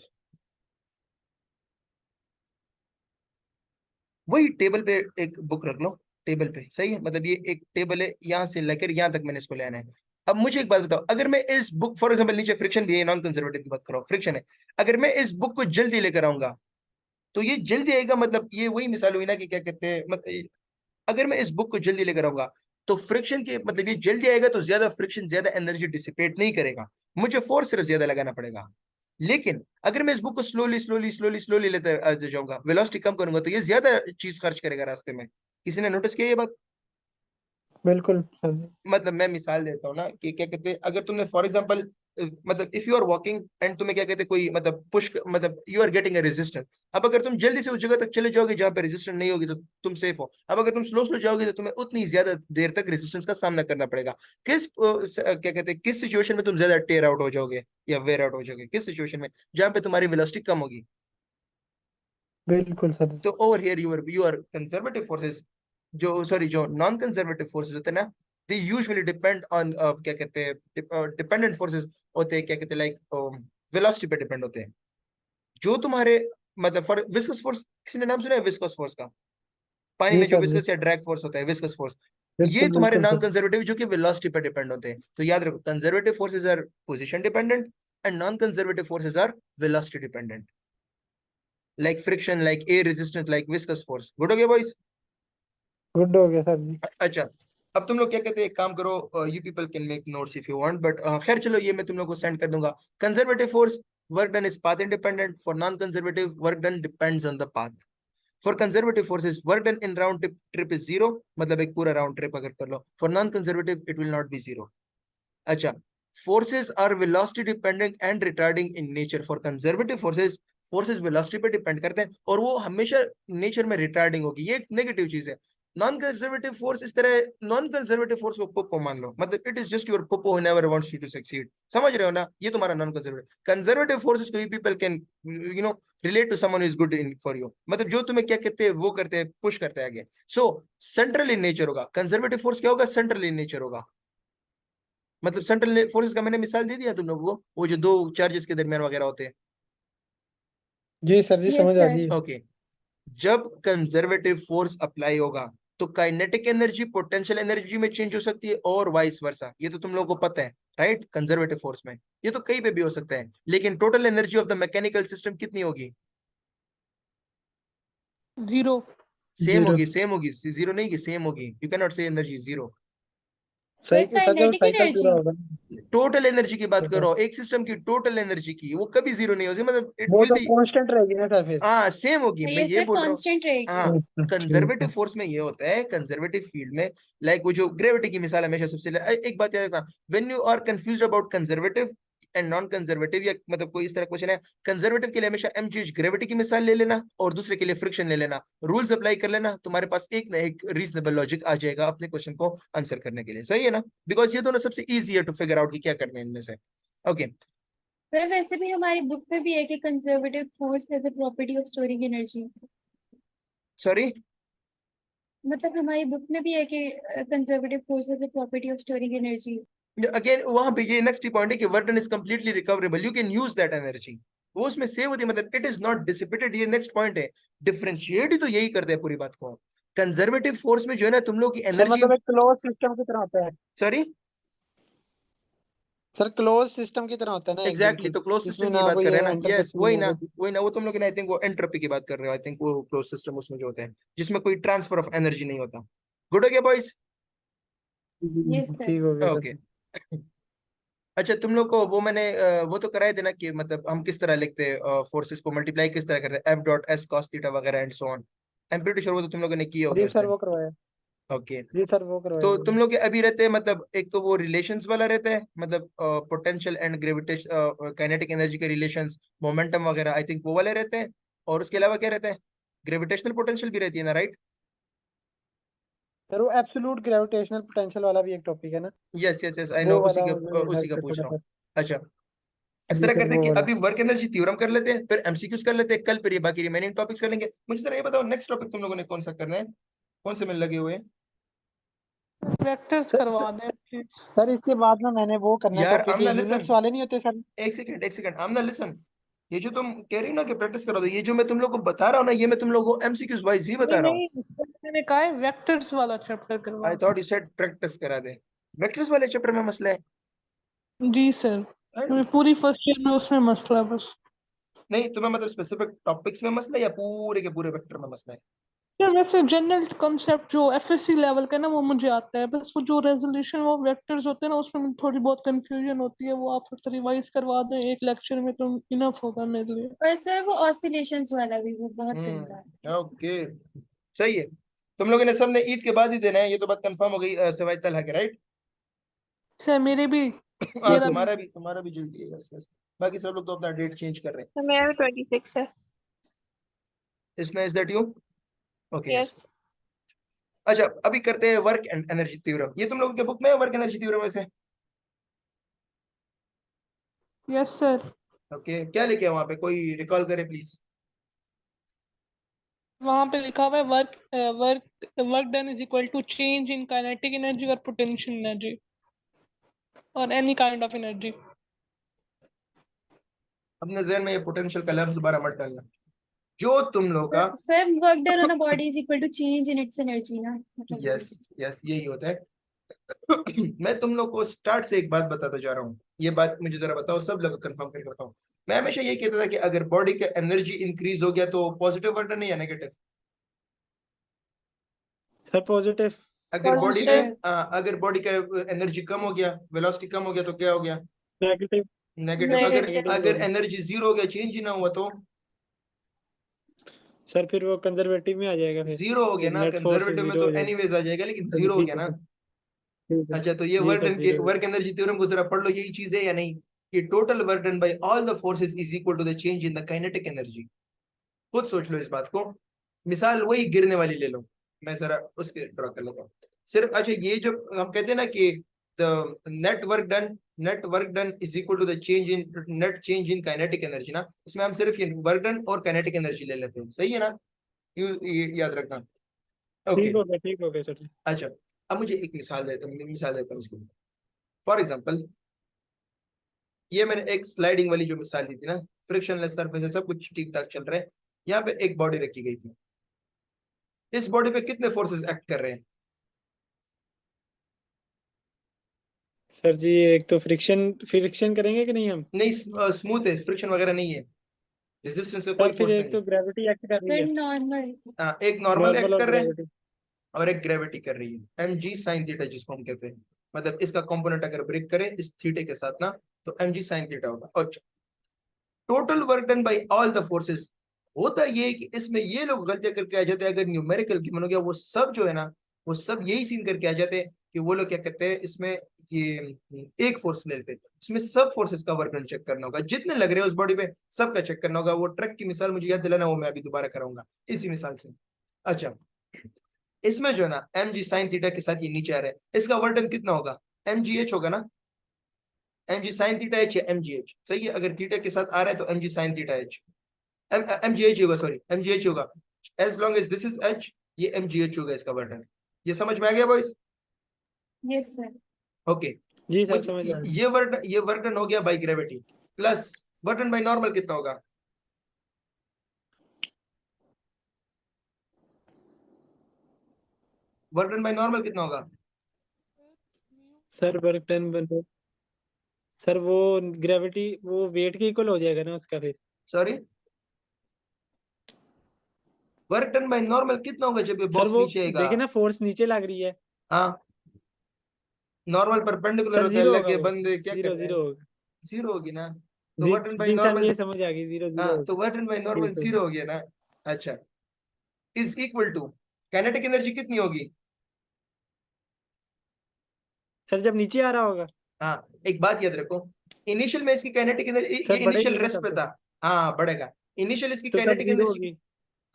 S1: वही टेबल पे एक बुक रख लो, टेबल पे, सही है, मतलब ये एक टेबल है, यहाँ से लेकर यहाँ तक मैंने इसको ले आना है। अब मुझे एक बात बताओ, अगर मैं इस बुक, फॉर एग्जांपल नीचे फ्रिक्शन भी है, नॉन कंजर्वेटिव की बात करो, फ्रिक्शन है, अगर मैं इस बुक को जल्दी लेकर आऊंगा तो ये जल्दी आएगा, मतलब ये वही मिसाल हुई ना कि क्या कहते हैं, मतलब अगर मैं इस बुक को जल्दी लेकर आऊंगा तो फ्रिक्शन के मतलब ये जल्दी आएगा तो ज्यादा फ्रिक्शन ज्यादा एनर्जी डिसिपेट नहीं करेगा, मुझे फोर्स सिर्फ ज्यादा लगाना पड़ेगा। लेकिन अगर मैं इस बुक को स्लोली स्लोली स्लोली स्लोली लेते जाऊंगा, वेलोसिटी कम करूंगा, तो ये ज्यादा चीज खर्च करेगा रास्ते में। किसी ने नोटिस किया ये बात?
S4: बिल्कुल सर जी।
S1: मतलब मैं मिसाल देता हूँ ना कि क्या कहते हैं, अगर तुमने फॉर एग्जांपल मतलब if you are walking and तुम्हें क्या कहते हैं कोई मतलब पुश, मतलब you are getting a resistance, अब अगर तुम जल्दी से उस जगह तक चले जाओगे जहां पे रेजिस्टेंस नहीं होगी तो तुम सेफ हो। अब अगर तुम स्लो स्लो जाओगे तो तुम्हें उतनी ज्यादा देर तक रेजिस्टेंस का सामना करना पड़ेगा। किस क्या कहते हैं किस सिचुएशन में तुम ज्यादा टेयर आउट हो जाओगे या वेयर आउट हो जाओगे? किस सिचुएशन में जहां पे तुम्हारी वेलोसिटी कम होगी?
S4: बिल्कुल सर जी।
S1: तो over here you are conservative forces, जो सॉरी जो नॉन कंजर्वेटिव फोर्सेस होते हैं ना, दे यूजुअली डिपेंड ऑन क्या कहते हैं डिपेंडेंट फोर्सेस होते हैं, क्या कहते हैं लाइक वेलोसिटी पे डिपेंड होते हैं। जो तुम्हारे मतलब फॉर विस्कस फोर्स किसी ने नाम सुना है विस्कस फोर्स का? पानी
S4: जी
S1: में जो
S4: सर, जी।
S1: विस्कस या ड्रैग फोर्स होता है, विस्कस फोर्स, ये
S4: बिल्कुल
S1: तुम्हारे
S4: बिल्कुल
S1: नॉन
S4: सर।
S1: कंजर्वेटिव जो कि वेलोसिटी पर डिपेंड होते हैं। तो याद रखो, conservative forces are position dependent and non conservative forces are velocity dependent, like friction, like air resistance, like viscous force. Good हो गया बॉयज?
S4: गुड हो गया सर जी।
S1: अच्छा, अब तुम लोग क्या कहते हैं, एक काम करो, you people can make notes if you want, but खैर चलो, ये मैं तुम लोग को सेंड कर दूंगा। Conservative force work done is path independent, for non conservative work done depends on the path. For conservative forces work done in round trip is zero, मतलब एक पूरा राउंड ट्रिप अगर कर लो। For non conservative it will not be zero. अच्छा, forces are velocity dependent and retarding in nature. For conservative forces, forces velocity पे depend करते हैं और वो हमेशा नेचर में रिटार्डिंग होगी, ये एक नेगेटिव चीज है। नॉन कंजर्वेटिव फोर्स इस तरह, नॉन कंजर्वेटिव फोर्स को पोपो मान लो, मतलब इट इज जस्ट योर पोपो who never wants you to succeed. समझ रहे हो ना? ये तुम्हारा नॉन कंजर्वेटिव। कंजर्वेटिव फोर्सेस को you people can you know relate to someone who is good in for you, मतलब जो तुम्हें क्या कहते हैं वो करते हैं, पुश करते हैं आगे। सो सेंट्रल इन नेचर होगा कंजर्वेटिव फोर्स, क्या होगा? सेंट्रल इन नेचर होगा। मतलब सेंट्रल फोर्सेस का मैंने मिसाल दे दिया तुम लोगों को, वो जो दो चार्जेस के दरमियान वगैरह होते हैं।
S4: जी सर जी,
S3: यस
S4: समझ आ
S3: सर।
S4: गई।
S1: ओके, जब कंजर्वेटिव फोर्स अप्लाई होगा तो काइनेटिक एनर्जी पोटेंशियल एनर्जी में चेंज हो सकती है और वाइस वर्सा, ये तो तुम लोगों को पता है राइट? कंजर्वेटिव फोर्स में ये तो कहीं पे भी हो सकता है, लेकिन total energy of the mechanical system कितनी होगी?
S5: 0.
S1: Same
S4: zero.
S1: होगी, सेम होगी, जीरो नहीं की सेम होगी। यू कैन नॉट से एनर्जी जीरो।
S4: सही
S3: सर
S4: सर, जब
S3: काइनेटिक
S4: साइकिल
S3: एनर्जी,
S4: पूरा होगा।
S1: टोटल एनर्जी की बात
S4: तो
S1: करो, एक सिस्टम की टोटल एनर्जी की, वो कभी जीरो नहीं होगी, मतलब इट
S4: वो
S1: विल
S4: तो
S1: बी,
S4: कांस्टेंट रहेगी ना सर फिर।
S1: हाँ सेम होगी, मैं
S3: ये
S1: ये
S3: सर
S1: बोल रहा हूँ।
S3: कांस्टेंट रहेगी।
S1: हाँ,
S4: अच्छा, ठीक
S1: कंजर्वेटिव
S4: है।
S1: फोर्स में ये होता है, कंजर्वेटिव फील्ड में, लाइक वो जो ग्रेविटी की मिसाल हमेशा सबसे एक बात याद रखना, when you are confused about conservative and non conservative, या मतलब कोई इस तरह क्वेश्चन है, कंजर्वेटिव के लिए हमेशा mgh ग्रेविटी की मिसाल ले लेना और दूसरे के लिए फ्रिक्शन ले लेना, रूल्स अप्लाई कर लेना, तुम्हारे पास एक ना एक रीजनेबल लॉजिक आ जाएगा अपने क्वेश्चन को आंसर करने के लिए। सही है ना? बिकॉज ये दोनों सबसे इजी है टू फिगर आउट कि क्या करना है इनमें से। ओके,
S3: सर वैसे भी हमारी बुक में भी है कि conservative force has a property of storing energy,
S1: sorry,
S3: मतलब हमारी बुक में भी है कि conservative force has a property of storing energy.
S1: Again वहां पे ये नेक्स्ट पॉइंट है कि work done is completely recoverable, you can use that energy, वो उसमें सेव होती है, मतलब इट इज नॉट डिसिपेटेड। ये नेक्स्ट पॉइंट है, डिफरेंशिएट ही तो यही करते हैं पूरी बात को। कंजर्वेटिव फोर्स में जो है ना तुम लोग की
S4: सर
S1: एनर्जी,
S4: मतलब एक क्लोज सिस्टम की तरह होता है।
S1: सॉरी
S4: सर क्लोज सिस्टम की तरह होता है ना, एक
S1: एग्जैक्टली,
S4: बिल्कुल,
S1: तो क्लोज
S4: इसमें
S1: सिस्टम की
S4: ना
S1: बात
S4: कोई
S1: कर रहे हैं ना,
S4: एंटर कर
S1: यस
S4: सकती
S1: वही
S4: है
S1: ना,
S4: ना कुछ।
S1: वही ना, वो तुम लोग आई थिंक वो एंट्रोपी की बात कर रहे हो, आई थिंक वो क्लोज सिस्टम उसमें जो होते हैं जिसमें कोई ट्रांसफर ऑफ एनर्जी नहीं होता। गुड हो गया बॉयज?
S3: Yes sir.
S4: ठीक हो गया
S1: ओके,
S4: सर।
S1: अच्छा तुम लोग को वो मैंने वो तो कराए देना कि मतलब हम किस तरह लिखते हैं फोर्सेस को, मल्टीप्लाई किस तरह करते हैं, F dot S cos theta वगैरह and so on. I am pretty sure वो तो तुम लोगों ने किया होगा
S4: जी
S1: उस
S4: सर
S1: दिन।
S4: वो करवाया।
S1: ओके,
S4: जी सर वो करवाया
S1: तो
S4: सर।
S1: तुम लोग के अभी रहते हैं, मतलब एक तो वो रिलेशंस वाला रहता है, मतलब potential and gravitation kinetic energy के रिलेशंस, मोमेंटम वगैरह, आई थिंक वो वाले रहते हैं। और उसके अलावा क्या रहता है? ग्रेविटेशनल पोटेंशियल भी रहती है ना, राइट?
S4: सर वो एब्सोल्यूट ग्रेविटेशनल पोटेंशियल वाला भी एक टॉपिक है ना,
S1: yes yes yes, I know,
S4: वो
S1: उसी
S4: वाला
S1: का
S4: मुझे
S1: उसी
S4: हेल्प
S1: का
S4: कर
S1: पूछ
S4: थोड़ा
S1: रहा हूँ।
S4: सर।
S1: अच्छा, इस
S4: जी
S1: तरह
S4: सर
S1: करते हैं
S4: वो
S1: कि
S4: वाला।
S1: अभी वर्क एनर्जी थ्योरम कर लेते हैं, फिर एमसीक्यूज कर लेते हैं कल, फिर ये बाकी रिमेनिंग टॉपिक्स कर लेंगे। मुझे जरा ये बताओ, नेक्स्ट टॉपिक तुम लोगों ने कौन सा करना है, कौन से में लगे हुए हैं?
S5: वेक्टर्स
S4: सर
S5: करवा दें प्लीज.
S4: सर इसके बाद ना मैंने वो करना है
S1: यार
S4: टॉपिक,
S1: आमना लिसन,
S4: यूनिट्स वाले नहीं होते सर।
S1: एक सेकंड एक सेकंड, आमना लिसन, ये जो तुम कह रही हो ना कि प्रैक्टिस करो, तो ये जो मैं तुम लोग को बता रहा हूँ ना, ये मैं तुम लोगों को एमसीक्यूज वाइज ही बता
S5: नहीं
S1: रहा हूँ।
S5: नहीं सर, मैंने कहा है वेक्टर्स वाला चैप्टर करवा
S1: आई
S5: दें.
S1: थॉट यू सेड प्रैक्टिस करा दे। वेक्टर्स वाले चैप्टर में मसला है?
S5: जी सर,
S1: I
S5: मैं
S1: don't-
S5: पूरी फर्स्ट ईयर में उसमें मसला है बस.
S1: नहीं, तुम्हें मतलब स्पेसिफिक टॉपिक्स में मसला है या पूरे के पूरे वेक्टर में मसला है?
S5: सर वैसे जनरल कॉन्सेप्ट जो एफएससी लेवल का है ना वो मुझे आता है, बस वो जो रेजोल्यूशन वो वेक्टर्स होते हैं ना उसमें मुझे थोड़ी बहुत कंफ्यूजन होती है, वो आप थोड़ा रिवाइज करवा दें एक लेक्चर में तो इनफ होगा मेरे लिए.
S3: और सर वो ऑसिलेशंस वाला भी वो बहुत गंदा है।
S1: ओके, सही है। तुम लोगों ने सबने ईद के बाद ही देना है, ये तो बात कंफर्म हो गई सिवाय तलहा के, राइट?
S5: सर मेरे भी,
S1: हाँ,
S5: मेरा भी.
S1: तुम्हारा भी जल्दी है, बस बस। बाकी सब लोग तो अपना डेट चेंज कर रहे
S6: तो मेरा भी 26 है.
S1: हैं। Is that you? Okay, yes.
S6: Yes.
S1: अच्छा, अभी करते हैं वर्क एंड एनर्जी थ्योरम। ये तुम लोगों के बुक में है वर्क एनर्जी थ्योरम वैसे?
S5: Yes sir.
S1: ओके, क्या लिखे हैं वहां पे, कोई रिकॉल करे प्लीज?
S5: वहां पे लिखा हुआ है work work done is equal to change in kinetic energy और पोटेंशियल एनर्जी और एनी काइंड ऑफ एनर्जी.
S1: अपने जहन में ये पोटेंशियल का लफ्ज दोबारा मत डालना। जो तुम लोग का
S3: sir work done on a body is equal to change in its energy ना, मतलब
S1: यस यस यही होता है। मैं तुम लोग को स्टार्ट से एक बात बताता जा रहा हूँ, ये बात मुझे जरा बताओ, सब लोग कंफर्म करके बताओ। मैं हमेशा ये कहता था कि अगर बॉडी का एनर्जी इंक्रीज हो गया तो पॉजिटिव वर्डन है या नेगेटिव?
S4: Sir positive.
S1: अगर बॉडी का
S3: Positive.
S1: अगर बॉडी का एनर्जी कम हो गया, वेलोसिटी कम हो गया तो क्या हो गया?
S4: नेगेटिव।
S1: नेगेटिव। अगर
S3: Negative.
S1: अगर एनर्जी जीरो हो गया, चेंज ही ना हुआ तो
S4: सर फिर वो कंजर्वेटिव में आ जाएगा, फिर
S1: जीरो हो गया ना।
S4: नेट फोर्स
S1: कंजर्वेटिव में
S4: जीरो
S1: तो
S4: हो जाएगा।
S1: एनीवेज आ जाएगा, लेकिन
S4: सर
S1: जीरो हो
S4: ठीक
S1: गया
S4: है
S1: ना।
S4: सर, ठीक है।
S1: अच्छा, तो ये
S4: जी sir, zero.
S1: Work energy theorem को जरा पढ़ लो, यही चीज है या नहीं, कि total work done by all the forces is equal to the change in the kinetic energy. खुद सोच लो इस बात को। मिसाल वही गिरने वाली ले लो, मैं जरा उसके ड्रॉ कर लेता हूँ सिर्फ। अच्छा, ये जो हम कहते हैं ना कि net work done is equal to the change in net change in kinetic energy ना, इसमें हम सिर्फ ये वर्क डन और काइनेटिक एनर्जी ले लेते हैं, सही है ना? ये याद रखना। ओके
S4: ठीक हो गया सर।
S1: अच्छा, अब मुझे एक मिसाल देता हूँ इसकी। फॉर एग्जाम्पल, ये मैंने एक स्लाइडिंग वाली जो मिसाल दी थी ना, फ्रिक्शनलेस सरफेस है, सब कुछ ठीक ठाक चल रहा है। यहाँ पे एक बॉडी रखी गई थी, इस बॉडी पे कितने फोर्सेस एक्ट कर रहे हैं?
S4: सर जी एक तो फ्रिक्शन करेंगे कि नहीं हम?
S1: नहीं, स्मूथ है, फ्रिक्शन वगैरह नहीं है, रेजिस्टेंस का कोई
S4: सर फिर
S1: फोर्स
S4: एक
S1: नहीं
S4: तो ग्रेविटी एक्ट कर रही
S3: सर
S4: है,
S3: नॉर्मल.
S1: है। एक नॉर्मल
S4: नॉर्मल
S1: एक्ट
S4: और
S1: कर रहे हैं
S4: ग्रेविटी।
S1: और एक ग्रेविटी कर रही है, एम जी साइन थीटा जिसको हम कहते हैं। मतलब इसका कंपोनेंट अगर ब्रेक करे इस थीटे के साथ ना, तो एम जी साइन थीटा होगा। अच्छा, total work done by all the forces. होता ये है कि इसमें ये लोग गलतियां करके आ जाते हैं, अगर न्यूमेरिकल गिवन हो गया वो सब जो है ना, वो सब यही सीन करके आ जाते हैं कि वो लोग क्या कहते हैं इसमें, ये एक फोर्स ले लेते हैं, इसमें सब फोर्सेस का वर्क डन चेक करना होगा, जितने लग रहे हैं उस बॉडी पे सबका चेक करना होगा। वो ट्रक की मिसाल मुझे याद दिलाना, वो मैं अभी दोबारा कराऊंगा इसी मिसाल से। अच्छा, इसमें जो है ना एम जी साइन थीटा के साथ ये नीचे आ रहा है, इसका वर्क डन कितना होगा? एम जी एच होगा ना, M G sine theta H या एम जी एच, सही है। अगर थीटा के साथ आ रहा है तो M G sine theta H, M जी एच होगा, सॉरी एम जी एच होगा। As long as this is H, ये एम जी एच होगा इसका वर्क डन। ये समझ में आ गया बॉयज?
S3: Yes sir.
S1: ओके,
S4: जी सर समझ आ गया।
S1: ये वर्क डन हो गया by gravity, plus work done by normal कितना होगा? वर्क डन बाय नॉर्मल कितना होगा?
S4: सर वर्क डन बनो, सर वो ग्रेविटी वो वेट के इक्वल हो जाएगा ना उसका फिर।
S1: Sorry, work done by normal कितना होगा जब ये
S4: सर
S1: बॉक्स
S4: वो
S1: नीचे आएगा?
S4: देखे ना फोर्स नीचे लग रही है।
S1: हाँ, नॉर्मल परपेंडिकुलर
S4: सर
S1: होता है,
S4: जीरो
S1: लग
S4: होगा
S1: गए
S4: वो,
S1: बंदे क्या कर
S4: जीरो
S1: रहे हैं?
S4: जीरो होगा।
S1: जीरो होगी ना, तो
S4: जी
S1: वर्क डन बाय
S4: जी सर
S1: नॉर्मल,
S4: ये समझ आ गई, जीरो जीरो
S1: हाँ, तो
S4: होगा।
S1: वर्क डन बाय
S4: जी
S1: नॉर्मल
S4: सर।
S1: जीरो हो गया ना। अच्छा, is equal to kinetic energy कितनी होगी?
S4: सर जब नीचे आ रहा होगा।
S1: हाँ, एक बात याद रखो, इनिशियल में इसकी काइनेटिक एनर्जी, ये
S4: सर
S1: इनिशियल
S4: बढ़ेगी ना
S1: रेस्ट
S4: तब
S1: पे
S4: तो।
S1: था। हाँ, बढ़ेगा। इनिशियल इसकी
S4: तो तब
S1: काइनेटिक
S4: जीरो
S1: एनर्जी,
S4: होगी।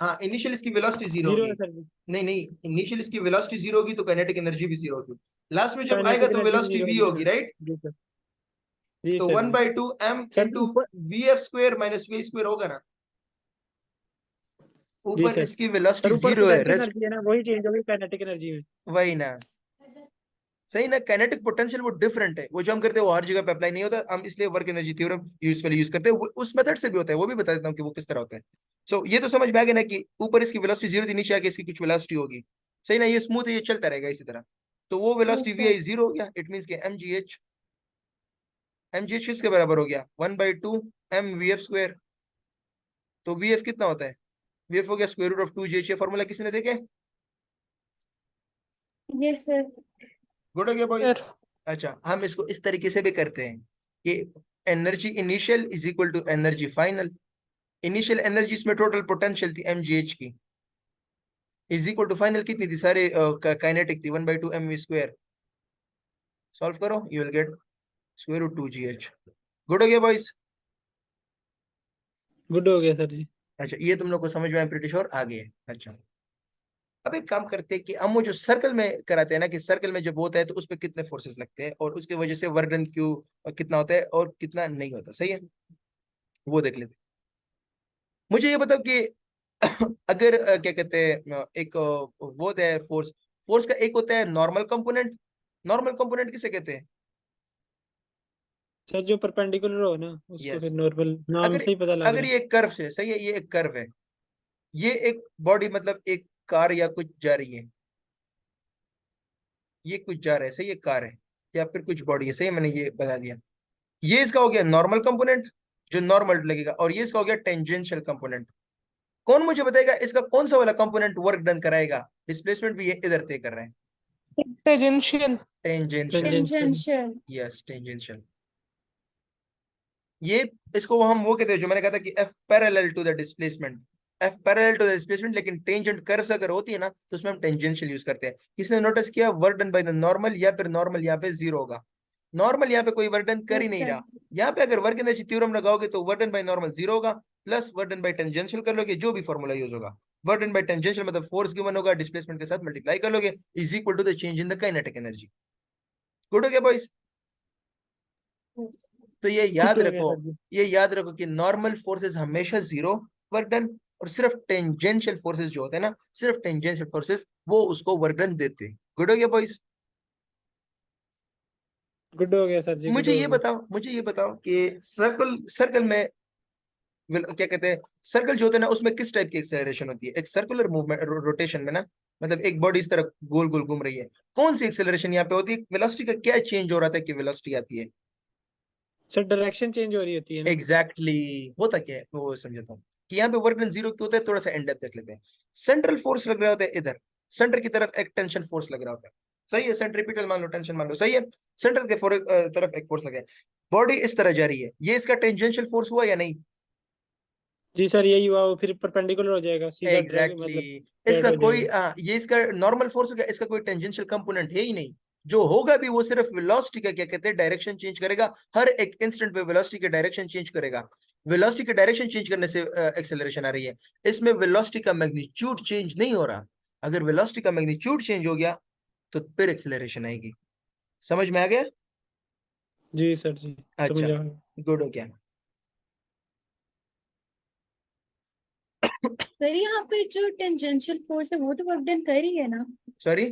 S1: हाँ इनिशियल इसकी वेलोसिटी जीरो
S4: जीरो
S1: होगी।
S4: है सर जी।
S1: नहीं नहीं, इनिशियल इसकी वेलोसिटी जीरो होगी तो काइनेटिक एनर्जी भी जीरो होगी। लास्ट में जब आएगा
S4: काइनेटिक
S1: तो
S4: एनर्जी भी
S1: वेलोसिटी
S4: जीरो
S1: v
S4: होगी
S1: होगी,
S4: सर।
S1: राइट?
S4: जी सर। जी
S1: तो
S4: सर
S1: वन
S4: जी।
S1: By two m
S4: sir
S1: into
S4: ऊपर।
S1: V F square minus v square होगा ना।
S4: जी
S1: ऊपर
S4: सर।
S1: इसकी
S4: सर
S1: वेलोसिटी
S4: ऊपर
S1: जीरो है,
S4: पोटेंशियल
S1: रेस्ट
S4: एनर्जी है ना, वही चेंज होगी काइनेटिक एनर्जी में।
S1: वही ना, सही ना। काइनेटिक पोटेंशियल वो डिफरेंट है, वो जो हम करते हैं वो हर जगह पे अप्लाई नहीं होता, हम इसलिए work energy theorem usually use करते हैं। उस मेथड से भी होता है, वो भी बता देता हूँ कि वो किस तरह होता है। सो ये तो समझ में आ गया ना कि ऊपर इसकी वेलोसिटी जीरो थी, नीचे आके इसकी कुछ वेलोसिटी होगी, सही ना। ये स्मूथ है, ये चलता रहेगा इसी तरह। तो वो वेलोसिटी वी आई जीरो हो गया, it mean M ji H किसके बराबर हो गया? One by two M V F square. तो वी एफ कितना होता है? वी एफ हो गया square root of two ji H. ये फॉर्मूला किसी ने देखे?
S3: Yes sir.
S1: गुड हो गया बॉयज?
S5: सर
S1: अच्छा, हम इसको इस तरीके से भी करते हैं कि energy initial is equal to energy final. Initial energy इसमें टोटल पोटेंशियल थी एम जी एच की, इज इक्वल टू फाइनल कितनी थी? सारे काइनेटिक थी, one by two M v square. Solve करो, you will get square root two ji h. Good हो गया बॉयज?
S4: गुड हो गया सर जी।
S1: अच्छा, ये तुम लोग को समझ में आया, प्रीटी श्योर आ गए? अच्छा, अब एक काम करते हैं कि हम वो जो सर्कल में कराते हैं ना, कि सर्कल में जब होता है तो उस पर कितने फोर्सेस लगते हैं और उसके वजह से वर्क डन क्यों कितना होता है और कितना नहीं होता, सही है, वो देख लेते हैं। मुझे ये बताओ कि अगर क्या कहते हैं एक वो होता है फोर्स, फोर्स का एक होता है नॉर्मल कंपोनेंट। नॉर्मल कंपोनेंट किसे कहते हैं?
S4: सर जो परपेंडिकुलर हो ना उसको
S1: यस,
S4: फिर नॉर्मल नाम
S1: अगर
S4: से ही पता लग
S1: अगर
S4: रहा है।
S1: ये एक कर्व है, सही है, ये एक कर्व है, ये एक बॉडी मतलब एक कार या कुछ जा रही है, ये कुछ जा रहा है, सही है, कार है या फिर कुछ बॉडी है, सही है, मैंने ये बता दिया। ये इसका हो गया नॉर्मल कंपोनेंट जो नॉर्मल लगेगा, और ये इसका हो गया टेंजेंशियल कंपोनेंट। कौन मुझे बताएगा इसका कौन सा वाला कंपोनेंट वर्क डन कराएगा? डिस्प्लेसमेंट भी ये इधर तय कर रहे हैं,
S5: tangential.
S1: Tangential,
S3: tangential.
S1: Yes tangential. ये इसको हम वो कहते हैं जो मैंने कहा था कि F parallel to the displacement, F parallel to the displacement, लेकिन टेंजेंट कर्व्स अगर होती है ना तो उसमें हम टेंजेंशियल यूज करते हैं। किसने नोटिस किया work done by the normal, या फिर नॉर्मल यहाँ पे जीरो होगा, नॉर्मल यहाँ पे कोई वर्क डन कर ही
S3: Yes,
S1: नहीं
S3: sir.
S1: रहा। यहाँ पे अगर वर्क इन थ्योरम लगाओगे तो work done by normal zero होगा, plus work done by tangential कर लोगे, जो भी फॉर्मूला यूज होगा, वर्क डन बाय टेंजेंशियल मतलब फोर्स गिवन होगा, डिस्प्लेसमेंट के साथ मल्टीप्लाई कर लोगे, is equal to the change in the kinetic energy. Good हो गया बॉयज?
S3: Yes.
S1: तो ये याद
S4: ठीक है
S1: रखो,
S4: सर जी।
S1: ये याद रखो कि नॉर्मल फोर्सेस हमेशा जीरो वर्क डन, और सिर्फ टेंजेंशियल फोर्सेस जो होते हैं ना, सिर्फ टेंजेंशियल फोर्सेस वो उसको वर्क डन देते हैं। गुड हो गया बॉयज?
S4: गुड हो गया सर जी, गुड हो गया।
S1: मुझे ये बताओ कि सर्कल सर्कल में क्या कहते हैं, सर्कल जो होता है ना उसमें किस टाइप की एक्सेलरेशन होती है? एक सर्कुलर मूवमेंट रोटेशन में ना, मतलब एक बॉडी इस तरह गोल गोल घूम रही है, कौन सी एक्सेलरेशन यहाँ पे होती है? वेलोसिटी का क्या चेंज हो रहा था कि वेलोसिटी आती है?
S4: सर डायरेक्शन चेंज हो रही होती है ना।
S1: एग्जैक्टली exactly, होता क्या है मैं वो समझाता हूँ कि यहाँ पे वर्क डन जीरो क्यों होता है, थोड़ा सा एंड देख लेते हैं। सेंट्रल फोर्स लग रहा होता है इधर, सेंटर की तरफ एक टेंशन फोर्स लग रहा होता है, सही है, सेंट्रीपिटल मान लो, टेंशन मान लो, सही है, सेंट्रल के तरफ एक फोर्स लगा है, बॉडी इस तरह जा रही है, ये इसका टेंजेंशियल फोर्स हुआ या नहीं?
S4: जी सर, यही हुआ, वो फिर परपेंडिकुलर हो जाएगा, सीधा
S1: एग्जैक्टली
S4: मतलब
S1: exactly. इसका
S4: straight हो
S1: कोई
S4: जाएगा।
S1: ये इसका नॉर्मल फोर्स हो गया, इसका कोई टेंजेंशियल कंपोनेंट है ही नहीं, जो होगा भी वो सिर्फ वेलोसिटी का क्या कहते हैं डायरेक्शन चेंज करेगा, हर एक इंस्टेंट पे वेलोसिटी के डायरेक्शन चेंज करेगा, वेलोसिटी के डायरेक्शन चेंज करने से एक्सेलरेशन आ रही है, इसमें वेलोसिटी का मैग्नीट्यूड चेंज नहीं हो रहा। अगर वेलोसिटी का मैग्नीट्यूड चेंज हो गया तो फिर एक्सेलरेशन आएगी। समझ में आ गया?
S4: जी सर जी, समझ
S1: अच्छा,
S4: आ गया।
S1: गुड हो गया।
S3: सर यहाँ पे जो टेंजेंशियल फोर्स है वो तो वर्क डन कर ही है ना?
S1: सॉरी,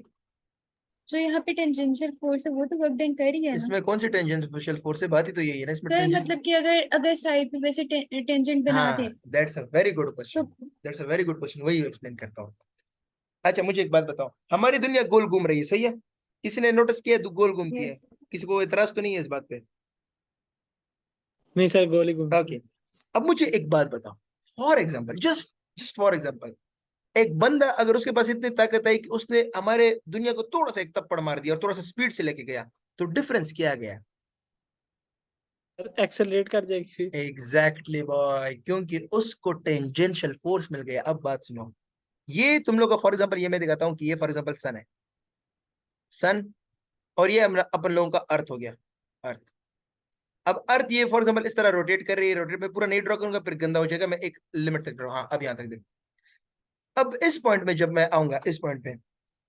S3: जो यहाँ पे टेंजेंशियल फोर्स है वो तो वर्क डन कर ही है ना?
S1: इसमें कौन सी टेंजेंशियल फोर्स है? बात ही तो यही है ना, इसमें
S3: सर
S1: टेंजेंट।
S3: मतलब कि अगर अगर साइड पे वैसे टेंजेंट बना
S1: हाँ,
S3: दे
S1: दैट्स अ वेरी गुड
S3: तो
S1: question, that's a very good question, वही एक्सप्लेन करता हूँ। अच्छा मुझे एक बात बताओ, हमारी दुनिया गोल घूम रही है, सही है, किसी ने नोटिस किया गोल घूमती है?
S3: यस
S1: किसी को एतराज तो नहीं है इस बात पे?
S4: नहीं सर, गोली घूमती
S1: ओके,
S4: है।
S1: अब मुझे एक बात बताओ, for example, just just for example, एक बंदा अगर उसके पास इतनी ताकत है कि उसने हमारे दुनिया को थोड़ा सा एक थप्पड़ मार दिया और थोड़ा सा स्पीड से लेके गया, तो डिफरेंस क्या आ गया?
S4: सर एक्सेलरेट कर जाएगी।
S1: एग्जैक्टली बॉय, क्योंकि उसको टेंजेंशियल फोर्स मिल गया। अब बात सुनो, ये तुम लोग का फॉर एग्जाम्पल ये मैं दिखाता हूँ कि ये फॉर एग्जाम्पल सन है, सन, और ये अपन लोगों का अर्थ हो गया, अर्थ। अब अर्थ ये फॉर एग्जाम्पल इस तरह रोटेट कर रही है, रोटेट में पूरा नहीं ड्रॉ करूंगा फिर गंदा हो जाएगा, मैं एक लिमिट तक ड्रॉ, हाँ अब यहाँ तक देख। अब इस पॉइंट में जब मैं आऊंगा इस पॉइंट पे,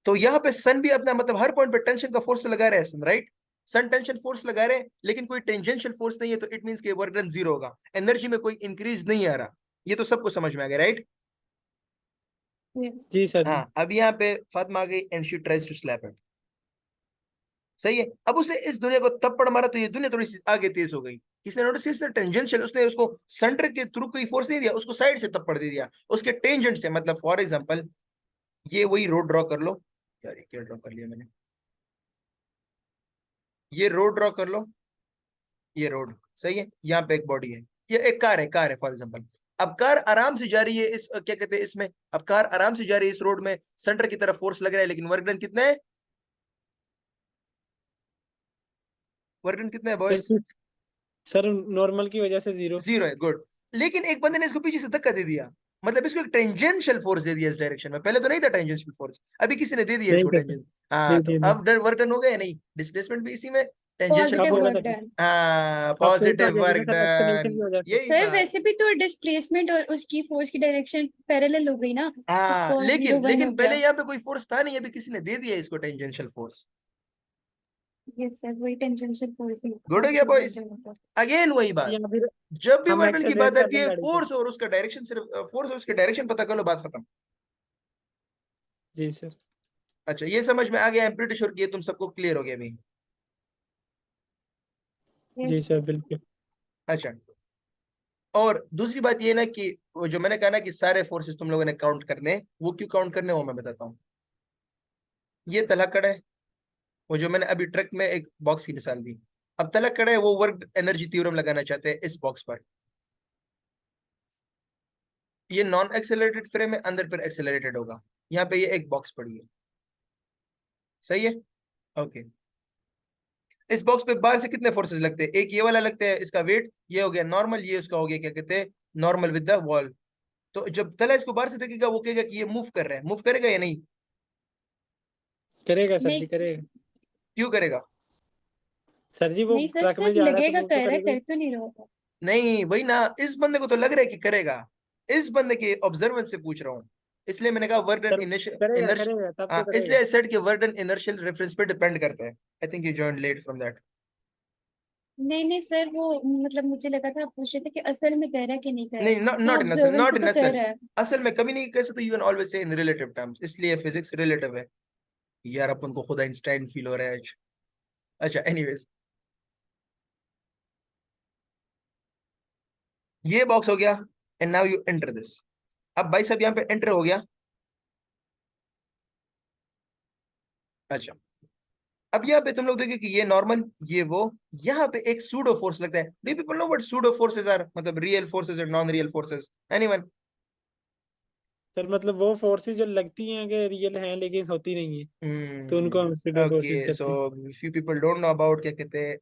S1: तो यहाँ पे सन भी अपना मतलब हर पॉइंट पे टेंशन का फोर्स तो लगा रहे हैं सन, राइट? सन टेंशन फोर्स लगा रहे हैं, लेकिन कोई टेंजेंशियल फोर्स नहीं है, तो इट मींस कि वर्क डन जीरो होगा, एनर्जी में कोई इंक्रीज नहीं आ रहा। ये तो सबको समझ में आ गया, राइट?
S3: यस
S4: जी सर जी।
S1: हाँ, अब यहाँ पे फातिमा आ गई and she tries to slap it, सही है, अब उसने इस दुनिया को थप्पड़ मारा तो ये दुनिया थोड़ी सी आगे तेज हो गई, किसने नोटिस किया? इसने टेंजेंशियल, उसने उसको सेंटर के थ्रू कोई फोर्स नहीं दिया, उसको साइड से थप्पड़ दे दिया उसके टेंजेंट से। मतलब फॉर एग्जांपल ये वही रोड ड्रॉ कर लो, यार ये क्या ड्रॉ कर लिया मैंने, ये रोड ड्रॉ कर लो, ये रोड, सही है, यहाँ पे एक बॉडी है, ये एक कार है फॉर एग्जांपल। अब कार आराम से जा रही है इस क्या कहते हैं इसमें, अब कार आराम से जा रही है इस रोड में, सेंटर की तरफ फोर्स लग रहा है, लेकिन वर्क डन कितना है? वर्क डन कितना है
S4: सर
S1: बॉयज?
S4: सर नॉर्मल की वजह से जीरो।
S1: जीरो है, गुड। लेकिन एक बंदे ने इसको पीछे से धक्का दे दिया, मतलब इसको एक टेंजेंशियल फोर्स दे दिया इस डायरेक्शन में, पहले तो नहीं था टेंजेंशियल फोर्स, अभी किसी ने दे दिया
S4: नहीं
S1: इसको
S4: था सर।
S1: टेंजेंस। हाँ,
S4: जी
S1: तो
S4: जी जी।
S1: अब वर्क डन हो गया नहीं, डिस्प्लेसमेंट भी इसी में, टेंजेंशियल
S4: अब
S3: पॉजिटिव
S4: होगा
S1: फोर्स,
S3: वर्क
S4: सर,
S3: डन।
S1: हाँ
S4: अब सही तो हो
S1: पॉजिटिव
S4: जाएगी
S1: वर्क
S4: ना सर, एक्सेलरेशन
S1: डन,
S4: भी हो जाती है।
S1: यही
S3: सर
S1: बात।
S3: वैसे भी तो डिस्प्लेसमेंट और उसकी फोर्स की डायरेक्शन पैरेलल हो गई ना, तो
S1: हाँ,
S3: cos
S1: लेकिन
S3: 0 1 हो
S1: लेकिन पहले
S3: गया।
S1: यहाँ पे कोई फोर्स था नहीं, अभी किसी ने दे दिया इसको टेंजेंशियल फोर्स।
S3: यस सर वही टेंजेंशियल फोर्स ही
S1: गुड हो गया
S3: पॉजिटिव वर्क
S1: बॉयज?
S3: डन होता है।
S1: अगेन वही
S4: सर
S1: बात,
S4: यहाँ फिर
S1: जब भी
S4: हम
S1: वर्क डन की
S4: एक्सेलरेट
S1: बात
S4: कर
S1: आती
S4: दें
S1: है,
S4: गाड़ी को।
S1: फोर्स और उसका डायरेक्शन, सिर्फ फोर्स और उसके डायरेक्शन पता कर लो, बात खत्म।
S4: जी सर।
S1: अच्छा, ये समझ में आ गया, प्रीटी श्योर कि ये तुम सबको क्लियर हो गया अभी।
S3: यस
S4: जी सर बिल्कुल।
S1: अच्छा, और दूसरी बात ये ना कि वो जो मैंने कहा ना कि सारे फोर्सेस तुम लोगों ने काउंट करने, वो क्यों काउंट करने वो मैं बताता हूँ। ये तलक्कड़ है, वो जो मैंने अभी ट्रक में एक बॉक्स की मिसाल दी। अब तलक्कड़ है, वो वर्क एनर्जी थ्योरम लगाना चाहते हैं इस बॉक्स पर। ये नॉन एक्सेलरेटेड फ्रेम है, अंदर पर एक्सेलरेटेड होगा। यहाँ पे ये एक बॉक्स पड़ी है, सही है, ओके। इस बॉक्स पे बाहर से कितने फोर्सेस लगते हैं? एक ये वाला लगता है, इसका वेट ये हो गया नॉर्मल, ये उसका हो गया क्या कहते हैं नॉर्मल विद द वॉल। तो जब तला इसको बाहर से देखेगा वो कहेगा कि ये मूव कर रहा है, मूव करेगा या नहीं?
S6: करेगा सर
S3: नहीं
S6: जी, करेगा
S1: क्यों करेगा?
S6: सर जी। वो
S3: नहीं सर,
S6: ट्रक में
S3: सिर्फ
S6: जा रहा है तो
S3: लगेगा
S6: मूव तो
S3: कर रहा है,
S6: करेगा
S3: कर
S6: ही।
S3: तो नहीं रहा होगा।
S1: नहीं वही ना, इस बंदे को तो लग रहा है कि करेगा, इस बंदे के ऑब्जर्वेंस से पूछ रहा हूँ, इसलिए मैंने कहा वर्डन
S6: सर
S1: इनर्शियल
S6: करेगा
S1: इनर्शियल।
S6: करेगा तब तो
S1: हाँ,
S6: करेगा।
S1: इसलिए सेट के वर्डन इनर्शियल रेफरेंस पे डिपेंड करता है। I think you joined late from that.
S3: नहीं नहीं सर, वो मतलब मुझे लगा था आप पूछ रहे थे कि असल में कर रहा है कि नहीं कर रहा
S1: नहीं,
S3: है।
S1: नॉट
S3: हाँ,
S1: नॉट इन असल,
S3: ऑब्जर्वेंस
S1: नॉट
S3: से
S1: इन
S3: तो कर
S1: असल।
S3: रहा है।
S1: असल में कभी नहीं कह सकते, you can always say in relative terms, इसलिए फिजिक्स रिलेटिव है। यार अपन को खुद आइंस्टाइन फील हो रहा है आज। अच्छा एनीवेज, ये बॉक्स हो गया and now you enter this. अब भाई साहब यहाँ पे एंटर हो गया। अच्छा, अब यहाँ पे तुम लोग देखो कि ये नॉर्मल, ये वो, यहाँ पे एक सूडो फोर्स लगता है। Do people know what pseudo forces are? मतलब रियल फोर्सेस और non real forces, anyone?
S6: Sir मतलब वो फोर्सेस जो लगती हैं कि रियल हैं लेकिन होती नहीं है, तो उनको हम स्यूडो फोर्सेस
S1: ओके, सो
S6: कहते हैं।
S1: Few people don't know about क्या कहते हैं।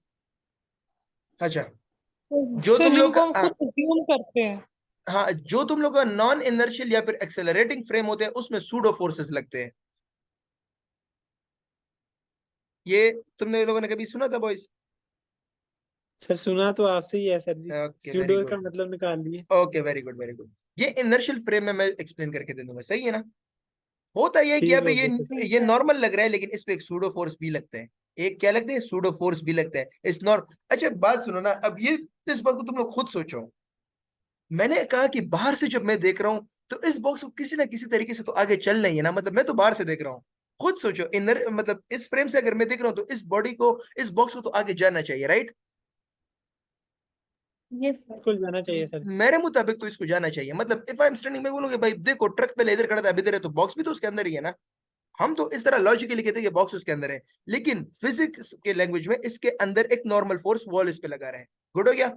S1: अच्छा,
S3: तो
S1: जो
S5: सर
S1: तुम लोग
S5: जिनको हम
S1: हाँ,
S5: खुद assume करते हैं।
S1: हाँ, जो तुम लोग का नॉन इनर्शियल या फिर एक्सेलरेटिंग फ्रेम होते हैं उसमें सूडो फोर्सेस लगते हैं। ये तुमने लोगों ने कभी सुना था बॉयज?
S6: सर सुना तो आपसे ही है सर जी,
S1: ओके वेरी
S6: स्यूडो का
S1: गुड,
S6: मतलब निकाल लिए।
S1: Okay very good very good. ये इनर्शियल फ्रेम में मैं एक्सप्लेन करके दे दूंगा, सही है ना? होता ये है कि
S6: ठीक
S1: अब
S6: हो गया सर।
S3: नहीं
S1: ये
S3: सर,
S1: नॉर्मल लग रहा है, लेकिन इस पे एक सूडो फोर्स भी लगता है। एक क्या लगता है? सूडो फोर्स भी लगता है इस नॉर्म। अच्छा बात सुनो ना, अब ये इस बात को तुम लोग खुद सोचो। मैंने कहा कि बाहर से जब मैं देख रहा हूं तो इस बॉक्स को किसी ना किसी तरीके से तो आगे चलना ही है ना, मतलब मैं तो बाहर से देख रहा हूँ। खुद सोचो, इनर मतलब इस फ्रेम से अगर मैं देख रहा हूँ तो इस बॉडी को, इस बॉक्स को तो आगे जाना चाहिए, राइट?
S3: Yes sir.
S6: बिल्कुल जाना चाहिए सर।
S1: मेरे मुताबिक तो इसको जाना चाहिए। मतलब इफ आई एम स्टैंडिंग, मैं बोलूंगा भाई देखो ट्रक पहले इधर खड़ा था अभी इधर है, तो बॉक्स भी तो उसके अंदर ही है ना। हम तो इस तरह लॉजिकली कहते हैं कि बॉक्स उसके अंदर है, लेकिन फिजिक्स के लैंग्वेज में इसके अंदर एक नॉर्मल फोर्स वॉल इस पे लगा रहे हैं। गुड हो गया?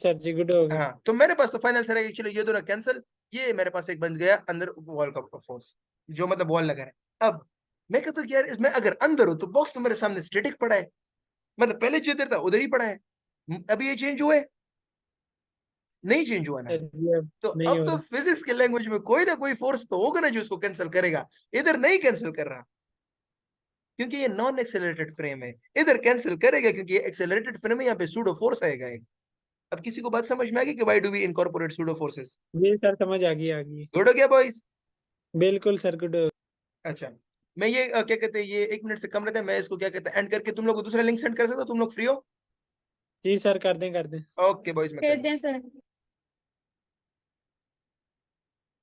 S6: सर जी गुड हो गया।
S1: हाँ, तो मेरे पास तो फाइनल सर है, चलो ये दोनों कैंसिल। ये मेरे पास एक बन गया अंदर वॉल का फोर्स, जो मतलब वॉल लगा है। अब मैं कहता हूँ कि यार इसमें अगर अंदर हो तो बॉक्स तो मेरे सामने स्टैटिक पड़ा है, मतलब पहले जिधर था उधर ही पड़ा है। अभी ये चेंज हुआ है? नहीं चेंज हुआ ना।
S6: सर जी अब
S1: तो
S6: नहीं
S1: अब
S6: हो
S1: तो
S6: रहा।
S1: फिजिक्स के लैंग्वेज में कोई ना कोई फोर्स तो होगा ना जो इसको कैंसिल करेगा। इधर नहीं कैंसिल कर रहा क्योंकि ये नॉन एक्सेलरेटेड फ्रेम है, इधर कैंसिल करेगा क्योंकि ये एक्सेलरेटेड फ्रेम है, यहाँ पे सूडो फोर्स आएगा एक। अब किसी को बात समझ में आ गई कि why do we incorporate pseudo forces?
S6: जी सर समझ आ गई, आ गई।
S1: गुड हो गया बॉयज?
S6: बिल्कुल सर गुड हो।
S1: अच्छा, मैं ये क्या कहते हैं, ये 1 मिनट से कम रहता है, मैं इसको क्या कहते हैं एंड करके तुम लोग को दूसरा लिंक सेंड कर सकता हूँ, तुम लोग फ्री हो?
S6: जी सर कर दें कर दें।
S1: ओके बॉयज, मैं
S3: कर
S1: कर
S3: दें सर।